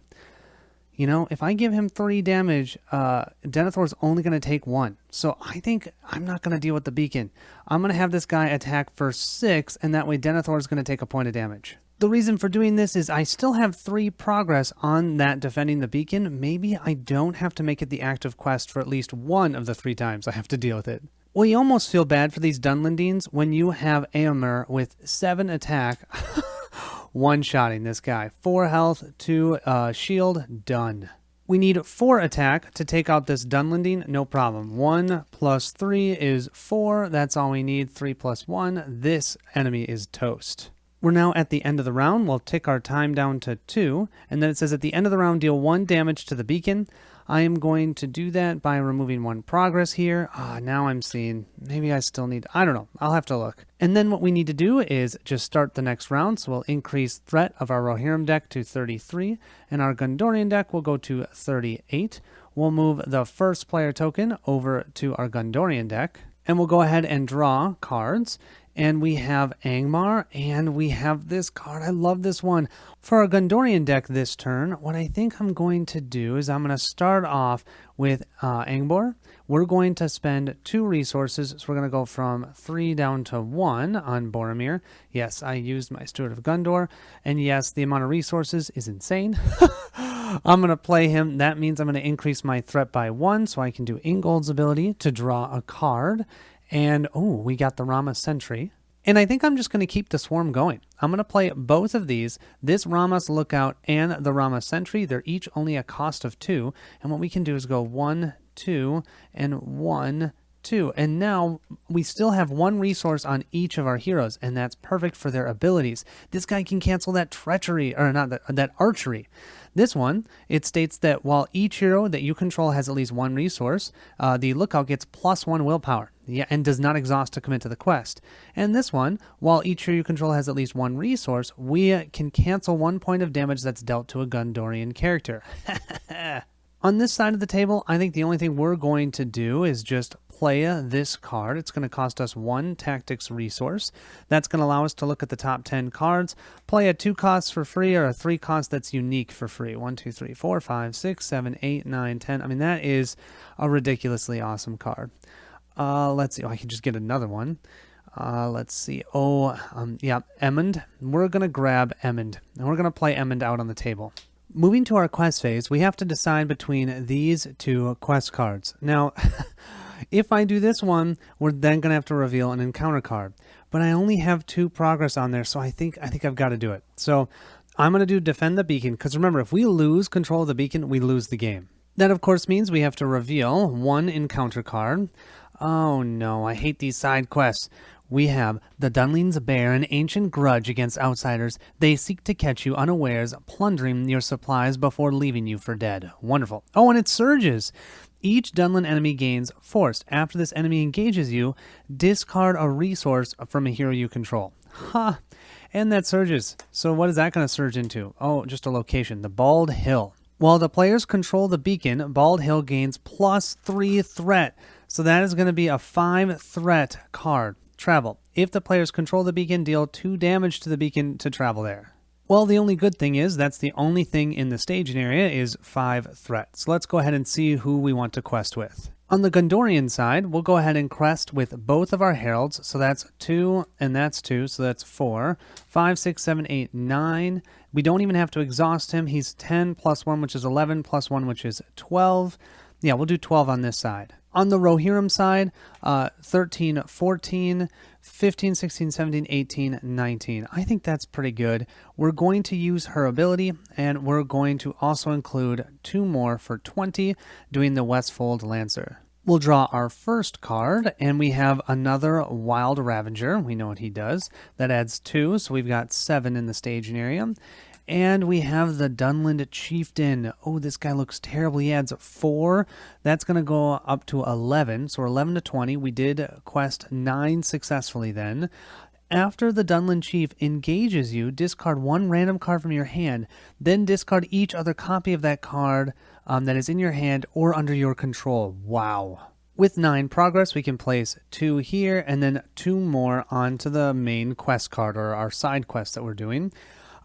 You know, if I give him 3 damage, Denethor's only going to take 1. So I think I'm not going to deal with the beacon. I'm going to have this guy attack for 6, and that way Denethor is going to take a point of damage. The reason for doing this is I still have 3 progress on that defending the beacon. Maybe I don't have to make it the active quest for at least 1 of the 3 times I have to deal with it. Well, you almost feel bad for these Dunlendings when you have Eorl with 7 attack, one-shotting this guy. 4 health, 2 shield, done. We need 4 attack to take out this Dunlending, no problem. 1 plus 3 is 4, that's all we need. 3 plus 1, this enemy is toast. We're now at the end of the round. We'll tick our time down to 2, and then it says at the end of the round, deal 1 damage to the beacon. I am going to do that by removing 1 progress here. Now I'm seeing, maybe I still need, I don't know, I'll have to look. And then what we need to do is just start the next round. So we'll increase threat of our Rohirrim deck to 33, and our Gondorian deck will go to 38. We'll move the first player token over to our Gondorian deck, and we'll go ahead and draw cards. And we have Angmar, and we have this card. I love this one. For our Gondorian deck this turn, what I think I'm going to do is I'm going to start off with Angbor. We're going to spend 2 resources, so we're going to go from 3 down to 1 on Boromir. Yes, I used my Steward of Gondor, and yes, the amount of resources is insane. I'm going to play him. That means I'm going to increase my threat by 1, so I can do Ingold's ability to draw a card. And, oh, we got the Rama Sentry. And I think I'm just going to keep the Swarm going. I'm going to play both of these, this Rama's Lookout and the Rama Sentry. They're each only a cost of 2. And what we can do is go 1, 2, and 1, 2. And now we still have 1 resource on each of our heroes, and that's perfect for their abilities. This guy can cancel that treachery, or not that archery. This one, it states that while each hero that you control has at least 1 resource, the Lookout gets +1 willpower. Yeah, and does not exhaust to commit to the quest. And this one, while each hero you control has at least 1 resource, we can cancel 1 point of damage that's dealt to a Gondorian character. On this side of the table, I think the only thing we're going to do is just play this card. It's going to cost us 1 tactics resource. That's going to allow us to look at the top 10 cards, play a 2 cost for free or a 3 cost that's unique for free. 1, 2, 3, 4, 5, 6, 7, 8, 9, 10. I mean, that is a ridiculously awesome card. Let's see. Oh, I can just get another one. Let's see. Yeah, Emmond. We're going to grab Emmond, and we're going to play Emmond out on the table. Moving to our quest phase, we have to decide between these 2 quest cards. Now, if I do this one, we're then going to have to reveal an encounter card. But I only have 2 progress on there, so I think I've got to do it. So I'm going to do Defend the Beacon, because remember, if we lose control of the beacon, we lose the game. That, of course, means we have to reveal 1 encounter card. Oh no, I hate these side quests. We have the Dunlings bear an ancient grudge against outsiders. They seek to catch you unawares, plundering your supplies before leaving you for dead. Wonderful. Oh, and it surges. Each Dunlin enemy gains force. After this enemy engages you, discard a resource from a hero you control. Ha! And that surges. So what is that going to surge into? Oh, just a location. The Bald Hill. While the players control the beacon, Bald Hill gains +3 threat. So that is going to be a 5 threat card. Travel. If the players control the beacon, deal 2 damage to the beacon to travel there. Well, the only good thing is that's the only thing in the staging area is 5 threats. So let's go ahead and see who we want to quest with. On the Gondorian side, we'll go ahead and quest with both of our heralds. So that's 2 and that's 2. So that's 4, 5, 6, 7, 8, 9. We don't even have to exhaust him. He's 10 + 1, which is 11 + 1, which is 12. Yeah, we'll do 12 on this side. On the Rohirrim side, 13, 14, 15, 16, 17, 18, 19. I think that's pretty good. We're going to use her ability, and we're going to also include 2 more for 20, doing the Westfold Lancer. We'll draw our first card, and we have another Wild Ravager. We know what he does. That adds 2, so we've got 7 in the staging area. And we have the Dunland Chieftain. Oh, this guy looks terrible. He adds 4. That's going to go up to 11. So we're 11 to 20. We did quest 9 successfully then. After the Dunland Chief engages you, discard 1 random card from your hand. Then discard each other copy of that card that is in your hand or under your control. Wow. With 9 progress, we can place 2 here and then 2 more onto the main quest card or our side quest that we're doing.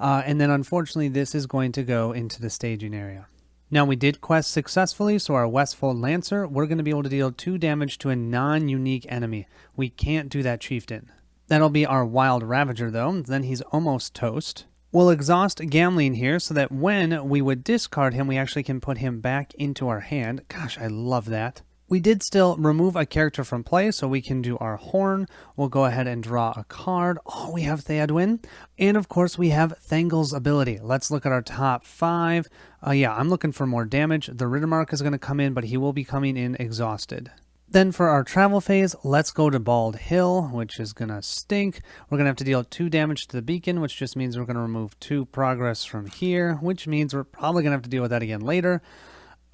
And then unfortunately, this is going to go into the staging area. Now we did quest successfully, so our Westfold Lancer, we're going to be able to deal 2 damage to a non-unique enemy. We can't do that Chieftain. That'll be our Wild Ravager though, then he's almost toast. We'll exhaust Gamleen here so that when we would discard him, we actually can put him back into our hand. Gosh, I love that. We did still remove a character from play, so we can do our Horn. We'll go ahead and draw a card. Oh, we have Theodwyn. And of course, we have Thangel's ability. Let's look at our top 5. Yeah, I'm looking for more damage. The Rittermark is going to come in, but he will be coming in exhausted. Then for our travel phase, let's go to Bald Hill, which is going to stink. We're going to have to deal 2 damage to the beacon, which just means we're going to remove 2 progress from here, which means we're probably going to have to deal with that again later.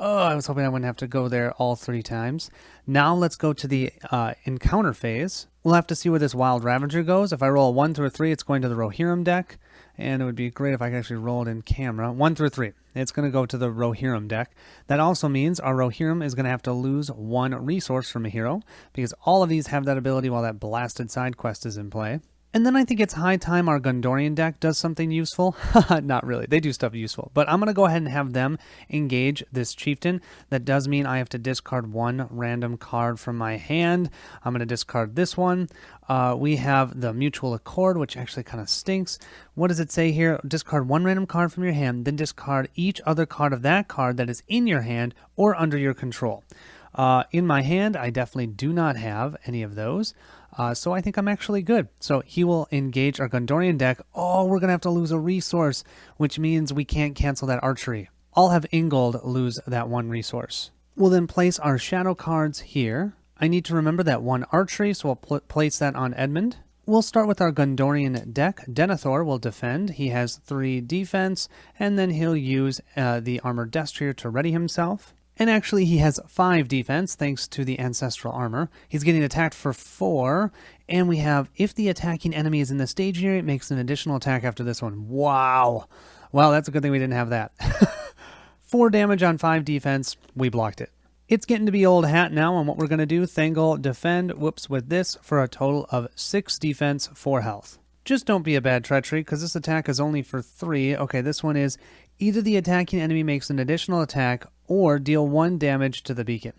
Oh, I was hoping I wouldn't have to go there all 3 times. Now let's go to the encounter phase. We'll have to see where this Wild Ravager goes. If I roll a 1 through a 3, it's going to the Rohirrim deck. And it would be great if I could actually roll it in camera. 1 through 3. It's going to go to the Rohirrim deck. That also means our Rohirrim is going to have to lose 1 resource from a hero, because all of these have that ability while that blasted side quest is in play. And then I think it's high time our Gondorian deck does something useful. Not really. They do stuff useful. But I'm going to go ahead and have them engage this chieftain. That does mean I have to discard one random card from my hand. I'm going to discard this one. We have the Mutual Accord, which actually kind of stinks. What does it say here? Discard one random card from your hand, then discard each other card of that card that is in your hand or under your control. In my hand, I definitely do not have any of those. So I think I'm actually good. So he will engage our Gondorian deck. Oh, we're going to have to lose a resource, which means we can't cancel that archery. I'll have Ingold lose that one resource. We'll then place our shadow cards here. I need to remember that one archery, so we'll place that on Edmund. We'll start with our Gondorian deck. Denethor will defend. He has 3 defense, and then he'll use the Armored Destrier to ready himself. And actually, he has 5 defense, thanks to the Ancestral Armor. He's getting attacked for 4, and we have, if the attacking enemy is in the staging area, it makes an additional attack after this one. Wow. Well, that's a good thing we didn't have that. 4 damage on 5 defense. We blocked it. It's getting to be old hat now, and what we're going to do, Thangol defend, with this, for a total of 6 defense, 4 health. Just don't be a bad treachery, because this attack is only for 3. Okay, this one is either the attacking enemy makes an additional attack or deal 1 damage to the beacon.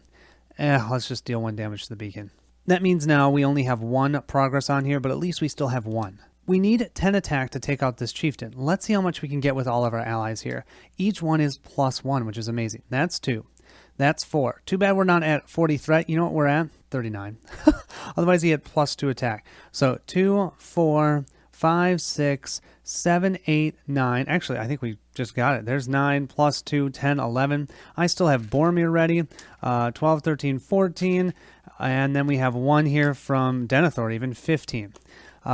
Let's just deal 1 damage to the beacon. That means now we only have 1 progress on here, but at least we still have 1. We need 10 attack to take out this chieftain. Let's see how much we can get with all of our allies here. Each one is +1, which is amazing. That's 2. That's 4. Too bad we're not at 40 threat. You know what we're at? 39. Otherwise he had +2 attack. So 2, 4, 5, 6, 7, 8, 9. Actually, I think we just got it. There's 9 plus 2, 10, 11. I still have Boromir ready. 12, 13, 14. And then we have 1 here from Denethor, even 15.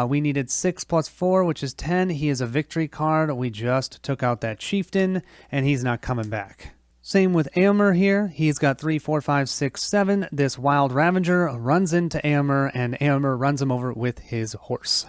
We needed 6 plus 4, which is 10. He is a victory card. We just took out that chieftain, and he's not coming back. Same with Eorl here. He's got 3, 4, 5, 6, 7. This Wild Ravager runs into Eorl, and Eorl runs him over with his horse.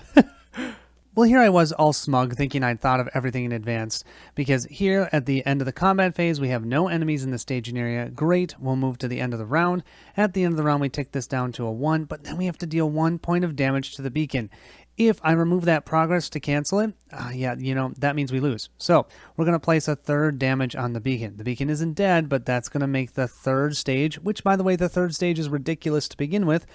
Well, here I was all smug, thinking I'd thought of everything in advance, because here at the end of the combat phase, we have no enemies in the staging area. Great, we'll move to the end of the round. At the end of the round, we take this down to a 1, but then we have to deal 1 point of damage to the beacon. If I remove that progress to cancel it, that means we lose. So we're going to place a 3rd damage on the beacon. The beacon isn't dead, but that's going to make the 3rd stage, which, by the way, the 3rd stage is ridiculous to begin with,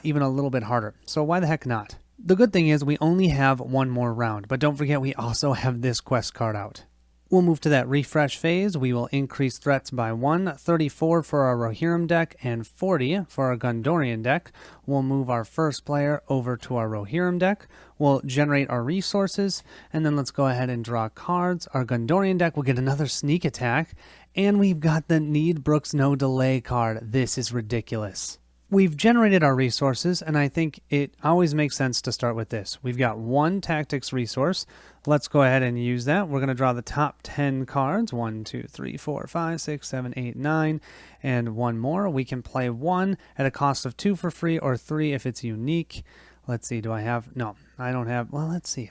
even a little bit harder. So why the heck not? The good thing is we only have 1 more round, but don't forget we also have this quest card out. We'll move to that refresh phase. We will increase threats by 1, 34 for our Rohirrim deck, and 40 for our Gondorian deck. We'll move our first player over to our Rohirrim deck. We'll generate our resources, and then let's go ahead and draw cards. Our Gondorian deck will get another sneak attack, and we've got the Need Brooks No Delay card. This is ridiculous. We've generated our resources, and I think it always makes sense to start with this. We've got 1 tactics resource. Let's go ahead and use that. We're going to draw the top 10 cards. 1, 2, 3, 4, 5, 6, 7, 8, 9, and 1 more. We can play 1 at a cost of 2 for free, or 3 if it's unique. Let's see, do I have... No, I don't have... Well, let's see.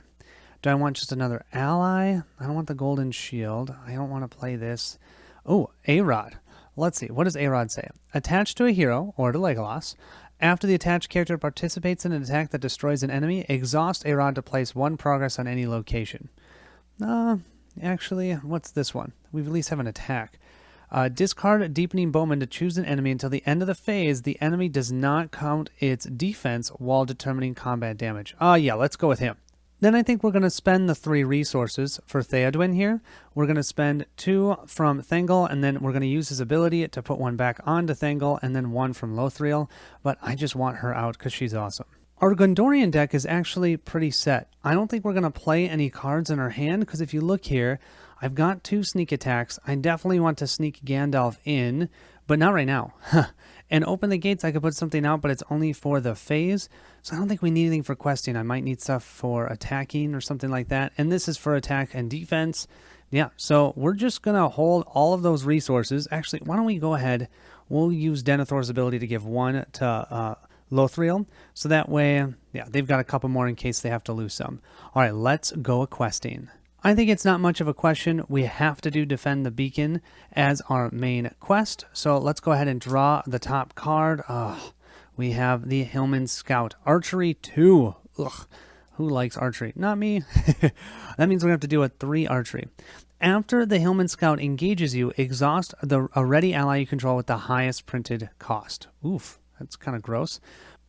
Do I want just another ally? I don't want the golden shield. I don't want to play this. Oh, Eorl. Let's see, what does Eorl say? Attached to a hero, or to Legolas, after the attached character participates in an attack that destroys an enemy, exhaust Eorl to place 1 progress on any location. Actually, what's this one? We at least have an attack. Discard Deepening Bowman to choose an enemy until the end of the phase. The enemy does not count its defense while determining combat damage. Yeah, let's go with him. Then I think we're going to spend the 3 resources for Theoden here. We're going to spend 2 from Thangol, and then we're going to use his ability to put 1 back onto Thangol, and then 1 from Lothriel. But I just want her out because she's awesome. Our Gondorian deck is actually pretty set. I don't think we're going to play any cards in our hand, because if you look here, I've got 2 sneak attacks. I definitely want to sneak Gandalf in, but not right now. And open the gates, I could put something out, but it's only for the phase. So I don't think we need anything for questing. I might need stuff for attacking or something like that. And this is for attack and defense. Yeah, so we're just going to hold all of those resources. Actually, why don't we go ahead? We'll use Denethor's ability to give 1 to Lothriel. So that way, yeah, they've got a couple more in case they have to lose some. All right, let's go a questing. I think it's not much of a question. We have to do Defend the Beacon as our main quest. So let's go ahead and draw the top card. We have the Hillman Scout. Archery 2. Ugh. Who likes archery? Not me. That means we're going to have to deal with 3 archery. After the Hillman Scout engages you, exhaust a ready ally you control with the highest printed cost. Oof, that's kind of gross.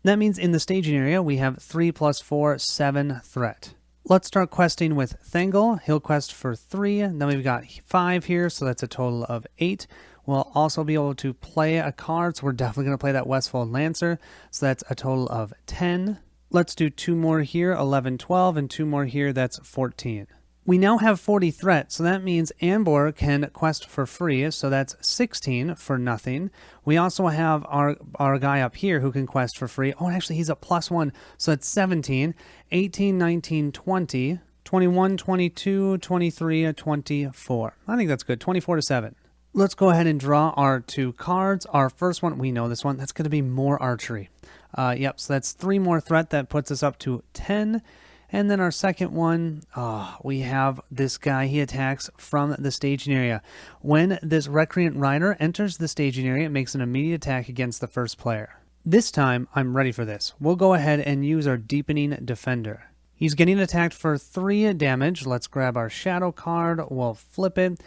That means in the staging area, we have 3 + 4, 7 threat. Let's start questing with Thengel. He'll quest for 3. Then we've got 5 here, so that's a total of 8. We'll also be able to play a card, so we're definitely going to play that Westfold Lancer. So that's a total of 10. Let's do 2 more here, 11, 12, and 2 more here, that's 14. We now have 40 threat, so that means Ambor can quest for free, so that's 16 for nothing. We also have our guy up here who can quest for free. Oh, actually, he's a +1, so that's 17, 18, 19, 20, 21, 22, 23, 24. I think that's good, 24 to 7. Let's go ahead and draw our 2 cards. Our first one, we know this one, that's going to be more archery. Yep, so that's 3 more threat, that puts us up to 10. And then our second one, we have this guy. He attacks from the staging area. When this Recreant Rider enters the staging area, it makes an immediate attack against the first player. This time, I'm ready for this. We'll go ahead and use our Deepening Defender. He's getting attacked for 3 damage. Let's grab our Shadow card. We'll flip it.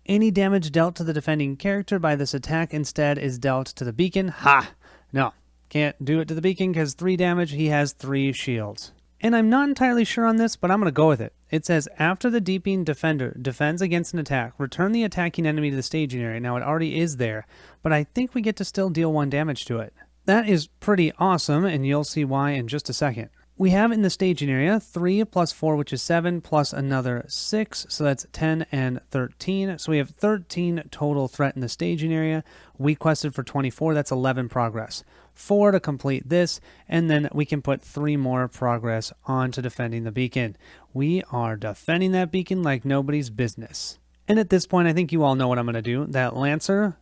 Any damage dealt to the defending character by this attack instead is dealt to the beacon. Ha! No, can't do it to the beacon because 3 damage. He has 3 shields. And I'm not entirely sure on this, but I'm going to go with it. It says, after the Deepening Defender defends against an attack, return the attacking enemy to the staging area. Now, it already is there, but I think we get to still deal 1 damage to it. That is pretty awesome, and you'll see why in just a second. We have in the staging area 3 + 4, which is 7, plus another 6, so that's 10 and 13. So we have 13 total threat in the staging area. We quested for 24, that's 11 progress. 4 to complete this, and then we can put 3 more progress onto defending the beacon. We are defending that beacon like nobody's business. And at this point, I think you all know what I'm going to do. That Lancer,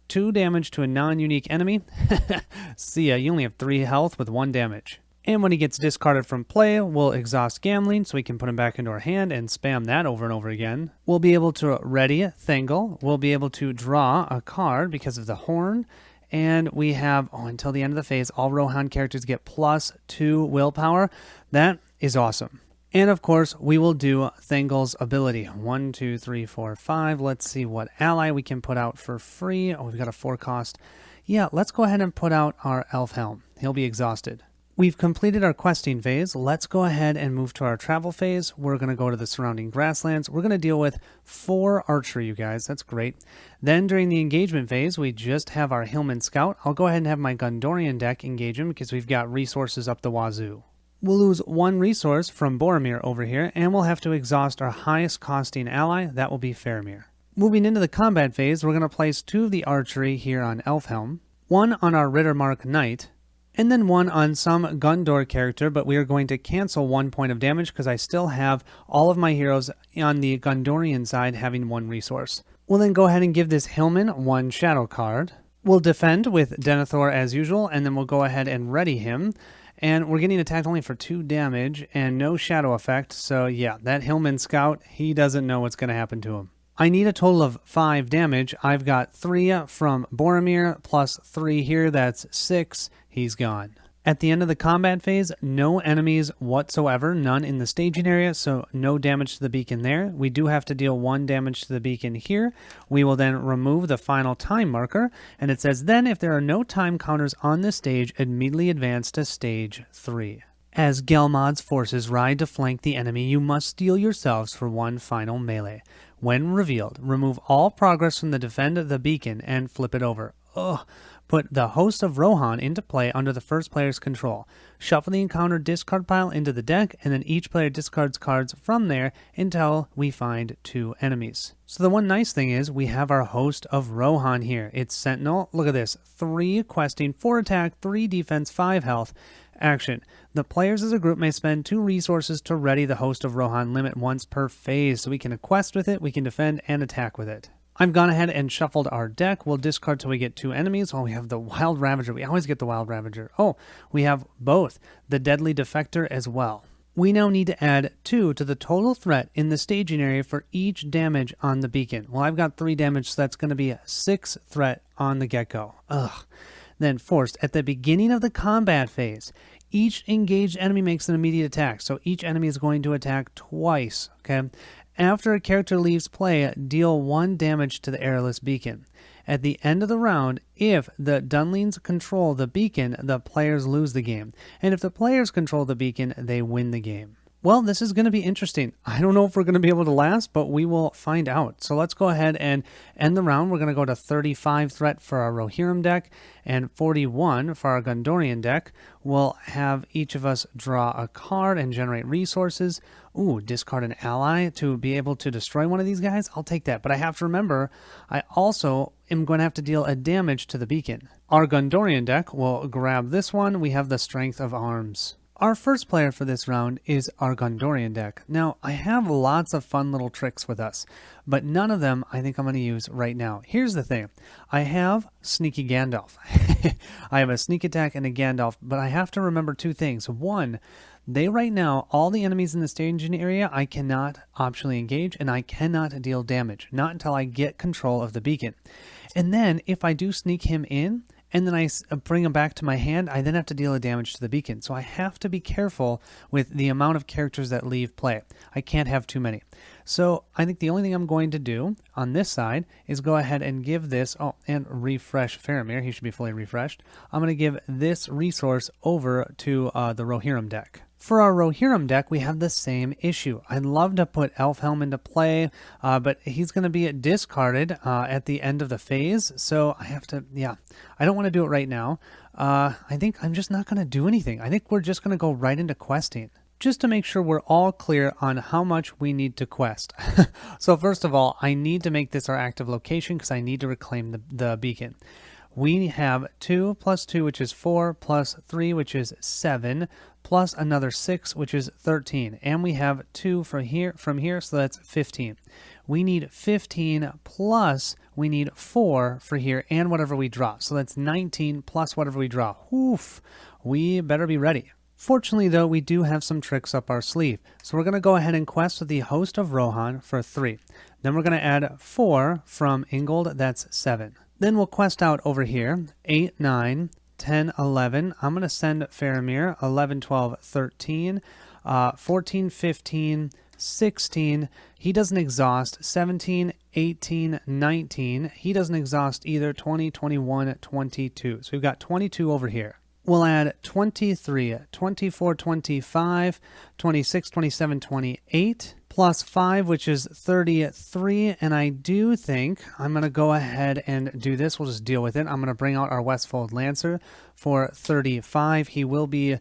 2 damage to a non-unique enemy. See ya, you only have 3 health with 1 damage. And when he gets discarded from play, we'll exhaust Gambling so we can put him back into our hand and spam that over and over again. We'll be able to ready Thengel. We'll be able to draw a card because of the horn. And we have, until the end of the phase, all Rohan characters get +2 willpower. That is awesome. And of course, we will do Thengel's ability. 1, 2, 3, 4, 5. Let's see what ally we can put out for free. Oh, we've got a 4 cost. Yeah, let's go ahead and put out our Elf Helm. He'll be exhausted. We've completed our questing phase. Let's go ahead and move to our travel phase. We're going to go to the surrounding grasslands. We're going to deal with 4 archery, you guys. That's great. Then during the engagement phase, we just have our Hillman Scout. I'll go ahead and have my Gondorian deck engage him because we've got resources up the wazoo. We'll lose 1 resource from Boromir over here, and we'll have to exhaust our highest costing ally. That will be Faramir. Moving into the combat phase, we're going to place 2 of the archery here on Elfhelm, 1 on our Rittermark Knight, and then 1 on some Gondor character, but we are going to cancel 1 point of damage because I still have all of my heroes on the Gondorian side having 1 resource. We'll then go ahead and give this Hillman 1 shadow card. We'll defend with Denethor as usual, and then we'll go ahead and ready him. And we're getting attacked only for 2 damage and no shadow effect, so yeah, that Hillman Scout, he doesn't know what's going to happen to him. I need a total of 5 damage. I've got 3 from Boromir, plus 3 here, that's 6. He's gone. At the end of the combat phase, no enemies whatsoever, none in the staging area, so no damage to the beacon there. We do have to deal 1 damage to the beacon here. We will then remove the final time marker, and it says, then if there are no time counters on this stage, immediately advance to stage 3. As Gelmod's forces ride to flank the enemy, you must steel yourselves for 1 final melee. When revealed, remove all progress from the defend of the beacon and flip it over. Ugh. Put the host of Rohan into play under the first player's control. Shuffle the encounter discard pile into the deck, and then each player discards cards from there until we find 2 enemies. So the one nice thing is we have our host of Rohan here. It's Sentinel. Look at this. 3 questing, 4 attack, 3 defense, 5 health. Action. The players as a group may spend 2 resources to ready the host of Rohan, limit once per phase. So we can quest with it, we can defend, and attack with it. I've gone ahead and shuffled our deck. We'll discard till we get 2 enemies. Oh, we have the Wild Ravager. We always get the Wild Ravager. Oh, we have both. The Deadly Defector as well. We now need to add 2 to the total threat in the staging area for each damage on the beacon. Well, I've got 3 damage, so that's going to be 6 threat on the get-go. Ugh. Then forced. At the beginning of the combat phase, each engaged enemy makes an immediate attack. So each enemy is going to attack twice. Okay. After a character leaves play, deal 1 damage to the airless beacon. At the end of the round, if the Dunlings control the beacon, the players lose the game. And if the players control the beacon, they win the game. Well, this is going to be interesting. I don't know if we're going to be able to last, but we will find out. So let's go ahead and end the round. We're going to go to 35 threat for our Rohirrim deck and 41 for our Gondorian deck. We'll have each of us draw a card and generate resources. Ooh, discard an ally to be able to destroy one of these guys. I'll take that. But I have to remember, I also am going to have to deal a damage to the beacon. Our Gondorian deck will grab this one. We have the Strength of Arms. Our first player for this round is our Gondorian deck. Now, I have lots of fun little tricks with us, but none of them I think I'm going to use right now. Here's the thing. I have Sneaky Gandalf. I have a Sneak Attack and a Gandalf, but I have to remember 2 things. One, they right now, all the enemies in the staging area, I cannot optionally engage, and I cannot deal damage. Not until I get control of the beacon. And then, if I do sneak him in, and then I bring him back to my hand, I then have to deal a damage to the beacon. So I have to be careful with the amount of characters that leave play. I can't have too many. So I think the only thing I'm going to do on this side is go ahead and give this, and refresh Faramir. He should be fully refreshed. I'm going to give this resource over to the Rohirrim deck. For our Rohirrim deck, we have the same issue. I'd love to put Elfhelm into play, but he's going to be discarded at the end of the phase. So I have to, I don't want to do it right now. I think I'm just not going to do anything. I think we're just going to go right into questing, just to make sure we're all clear on how much we need to quest. So first of all, I need to make this our active location because I need to reclaim the beacon. We have 2 plus 2, which is 4, plus 3, which is 7, plus another 6, which is 13. And we have 2 from here, so that's 15. We need 15 plus we need 4 for here and whatever we draw. So that's 19 plus whatever we draw. Oof, we better be ready. Fortunately, though, we do have some tricks up our sleeve. So we're going to go ahead and quest with the Host of Rohan for 3. Then we're going to add 4 from Ingold, that's 7. Then we'll quest out over here, 8, 9, 10, 11. I'm going to send Faramir, 11, 12, 13, 14, 15, 16. He doesn't exhaust. 17, 18, 19. He doesn't exhaust either. 20, 21, 22. So we've got 22 over here. We'll add 23, 24, 25, 26, 27, 28. Plus 5, which is 33, and I do think I'm going to go ahead and do this. We'll just deal with it. I'm going to bring out our Westfold Lancer for 35. He will be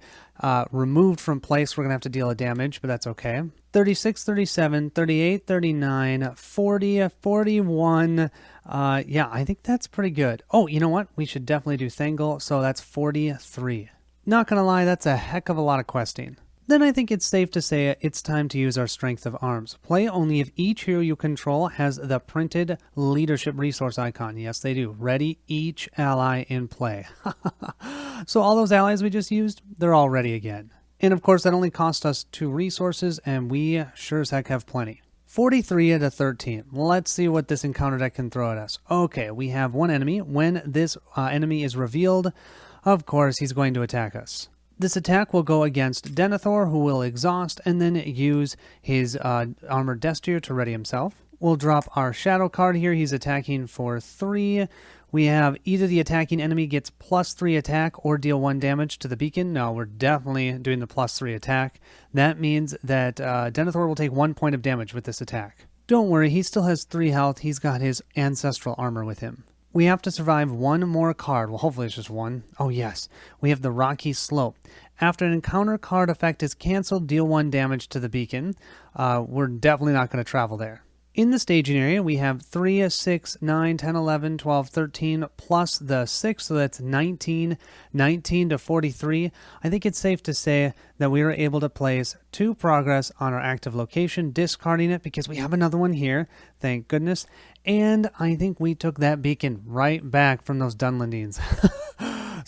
removed from place. We're going to have to deal a damage, but that's okay. 36, 37, 38, 39, 40, 41. Yeah, I think that's pretty good. Oh, you know what? We should definitely do Thangol, so that's 43. Not going to lie, that's a heck of a lot of questing. Then I think it's safe to say it's time to use our Strength of Arms. Play only if each hero you control has the printed leadership resource icon. Yes, they do. Ready each ally in play. So all those allies we just used, they're all ready again. And of course, that only cost us 2 resources, and we sure as heck have plenty. 43 to 13. Let's see what this encounter deck can throw at us. Okay, we have one enemy. When this enemy is revealed, of course, he's going to attack us. This attack will go against Denethor, who will exhaust and then use his Armored Destrier to ready himself. We'll drop our Shadow card here. He's attacking for 3. We have either the attacking enemy gets plus 3 attack or deal 1 damage to the beacon. No, we're definitely doing the plus 3 attack. That means that Denethor will take 1 point of damage with this attack. Don't worry, he still has 3 health. He's got his Ancestral Armor with him. We have to survive 1 more card. Well, hopefully it's just 1. Oh, yes. We have the Rocky Slope. After an encounter card effect is canceled, deal 1 damage to the beacon. We're definitely not going to travel there. In the staging area, we have 3, 6, 9, 10, 11, 12, 13, plus the 6, so that's 19, 19 to 43. I think it's safe to say that we were able to place 2 progress on our active location, discarding it because we have another one here, thank goodness. And I think we took that beacon right back from those Dunlendines.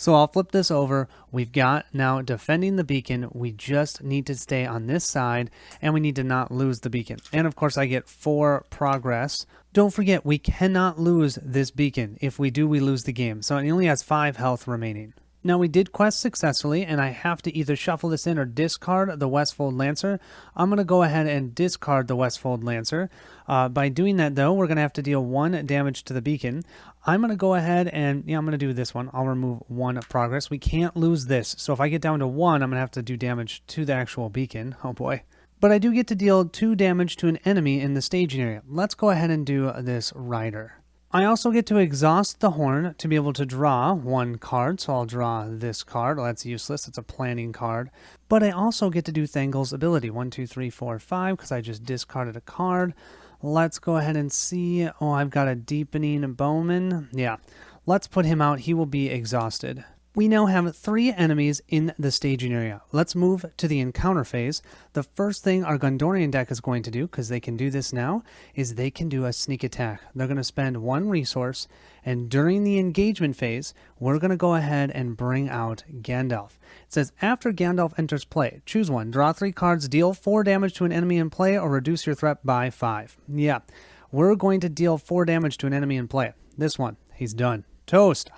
So I'll flip this over. We've got now defending the beacon. We just need to stay on this side, and we need to not lose the beacon. And of course I get 4 progress. Don't forget, we cannot lose this beacon. If we do, we lose the game. So it only has 5 health remaining. Now we did quest successfully, and I have to either shuffle this in or discard the Westfold Lancer. I'm going to go ahead and discard the Westfold Lancer. By doing that though, we're going to have to deal 1 damage to the beacon. I'm going to go ahead and, I'm going to do this one. I'll remove 1 progress. We can't lose this. So if I get down to 1, I'm going to have to do damage to the actual beacon. Oh boy. But I do get to deal 2 damage to an enemy in the staging area. Let's go ahead and do this Rider. I also get to exhaust the horn to be able to draw 1 card, so I'll draw this card. Well, that's useless, it's a planning card. But I also get to do Thangol's ability, 1, 2, 3, 4, 5, because I just discarded a card. Let's go ahead and see. Oh, I've got a Deepening Bowman. Yeah, let's put him out. He will be exhausted. We now have 3 enemies in the staging area. Let's move to the encounter phase. The first thing our Gondorian deck is going to do, because they can do this now, is they can do a sneak attack. They're going to spend 1 resource, and during the engagement phase, we're going to go ahead and bring out Gandalf. It says, after Gandalf enters play, choose 1, draw 3 cards, deal 4 damage to an enemy in play, or reduce your threat by 5. Yeah, we're going to deal 4 damage to an enemy in play. This one, he's done. Toast.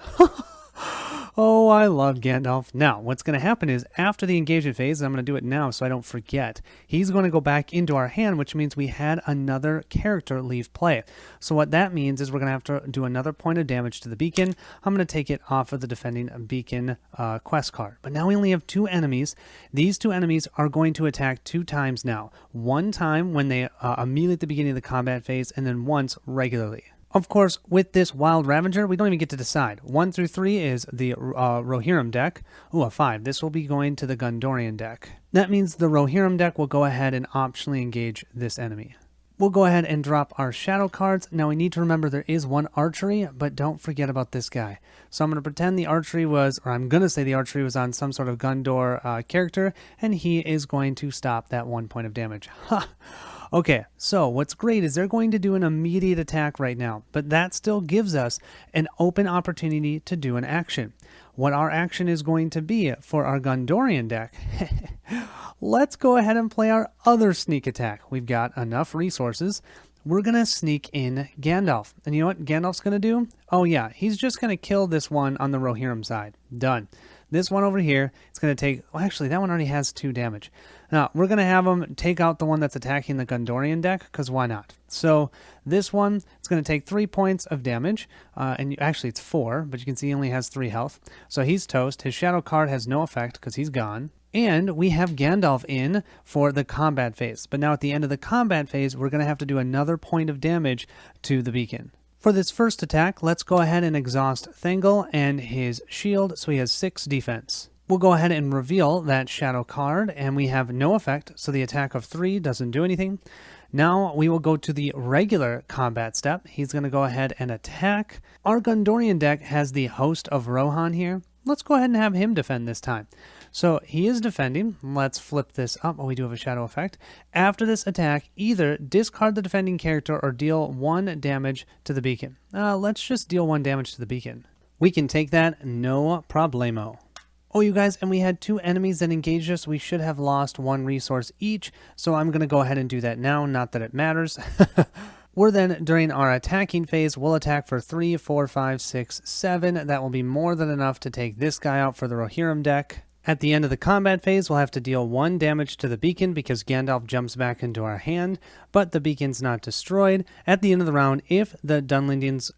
Oh, I love Gandalf. Now, what's going to happen is, after the engagement phase, I'm going to do it now so I don't forget, he's going to go back into our hand, which means we had another character leave play. So what that means is we're going to have to do another point of damage to the beacon. I'm going to take it off of the defending beacon quest card. But now we only have 2 enemies. These 2 enemies are going to attack 2 times now. 1 time when they immediately at the beginning of the combat phase, and then once regularly. Of course, with this Wild Ravager, we don't even get to decide. 1 through 3 is the Rohirrim deck. Ooh, a 5. This will be going to the Gondorian deck. That means the Rohirrim deck will go ahead and optionally engage this enemy. We'll go ahead and drop our shadow cards. Now we need to remember there is 1 archery, but don't forget about this guy. So I'm going to pretend the archery was, or I'm going to say the archery was on some sort of Gondor character, and he is going to stop that 1 point of damage. Ha! Okay, so what's great is they're going to do an immediate attack right now, but that still gives us an open opportunity to do an action. What our action is going to be for our Gondorian deck, let's go ahead and play our other sneak attack. We've got enough resources. We're going to sneak in Gandalf. And you know what Gandalf's going to do? Oh yeah, he's just going to kill this one on the Rohirrim side. Done. This one over here, it's going to take... Well, actually, that one already has 2 damage. Now, we're going to have him take out the one that's attacking the Gondorian deck, because why not? So, this one, it's going to take 3 points of damage. And actually, it's 4, but you can see he only has 3 health. So, he's toast. His shadow card has no effect, because he's gone. And we have Gandalf in for the combat phase. But now, at the end of the combat phase, we're going to have to do another point of damage to the beacon. For this first attack, let's go ahead and exhaust Thangol and his shield, so he has 6 defense. We'll go ahead and reveal that shadow card, and we have no effect, so the attack of 3 doesn't do anything. Now we will go to the regular combat step. He's going to go ahead and attack. Our Gondorian deck has the Host of Rohan here. Let's go ahead and have him defend this time. So he is defending. Let's flip this up. Oh, we do have a shadow effect. After this attack, either discard the defending character or deal 1 damage to the beacon. Let's just deal 1 damage to the beacon. We can take that, no problemo. Oh, you guys, and we had 2 enemies that engaged us. We should have lost 1 resource each, so I'm going to go ahead and do that now, not that it matters. We're then, during our attacking phase, we'll attack for 3, 4, 5, 6, 7. That will be more than enough to take this guy out for the Rohirrim deck. At the end of the combat phase, we'll have to deal 1 damage to the beacon because Gandalf jumps back into our hand, but the beacon's not destroyed. At the end of the round, if the Dunlindians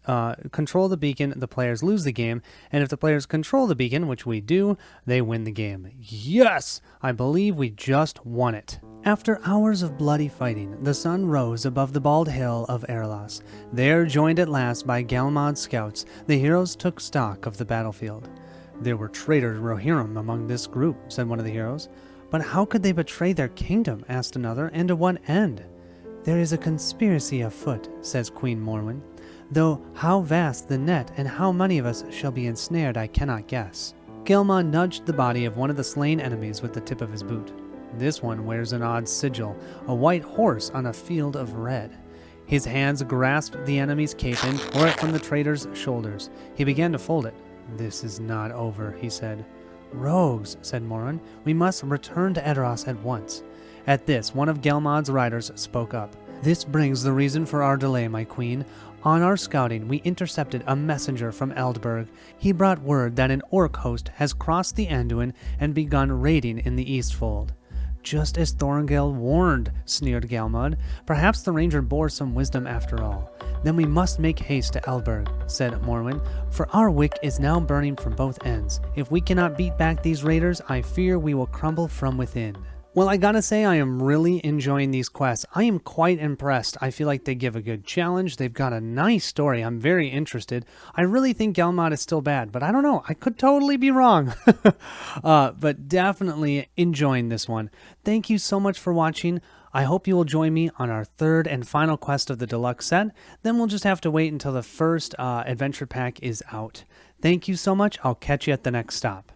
control the beacon, the players lose the game, and if the players control the beacon, which we do, they win the game. Yes! I believe we just won it. After hours of bloody fighting, the sun rose above the bald hill of Eorl. There, joined at last by Galmad's scouts, the heroes took stock of the battlefield. There were traitors Rohirrim among this group, said one of the heroes. But how could they betray their kingdom, asked another, and to what end? There is a conspiracy afoot, says Queen Morwen, though how vast the net and how many of us shall be ensnared I cannot guess. Galmad nudged the body of one of the slain enemies with the tip of his boot. This one wears an odd sigil, a white horse on a field of red. His hands grasped the enemy's cape and tore it from the traitor's shoulders. He began to fold it. This is not over, he said. Rogues, said Morin. We must return to Edoras at once. At this, one of Gelmod's riders spoke up. This brings the reason for our delay, my queen. On our scouting, we intercepted a messenger from Eldberg. He brought word that an orc host has crossed the Anduin and begun raiding in the Eastfold. Just as Thorngil warned, sneered Gelmod. Perhaps the ranger bore some wisdom after all. Then we must make haste to Eldberg, said Morwen, for our wick is now burning from both ends. If we cannot beat back these raiders, I fear we will crumble from within. Well, I gotta say, I am really enjoying these quests. I am quite impressed. I feel like they give a good challenge. They've got a nice story. I'm very interested. I really think Gelmod is still bad, but I don't know. I could totally be wrong. But definitely enjoying this one. Thank you so much for watching. I hope you will join me on our third and final quest of the deluxe set. Then we'll just have to wait until the first adventure pack is out. Thank you so much. I'll catch you at the next stop.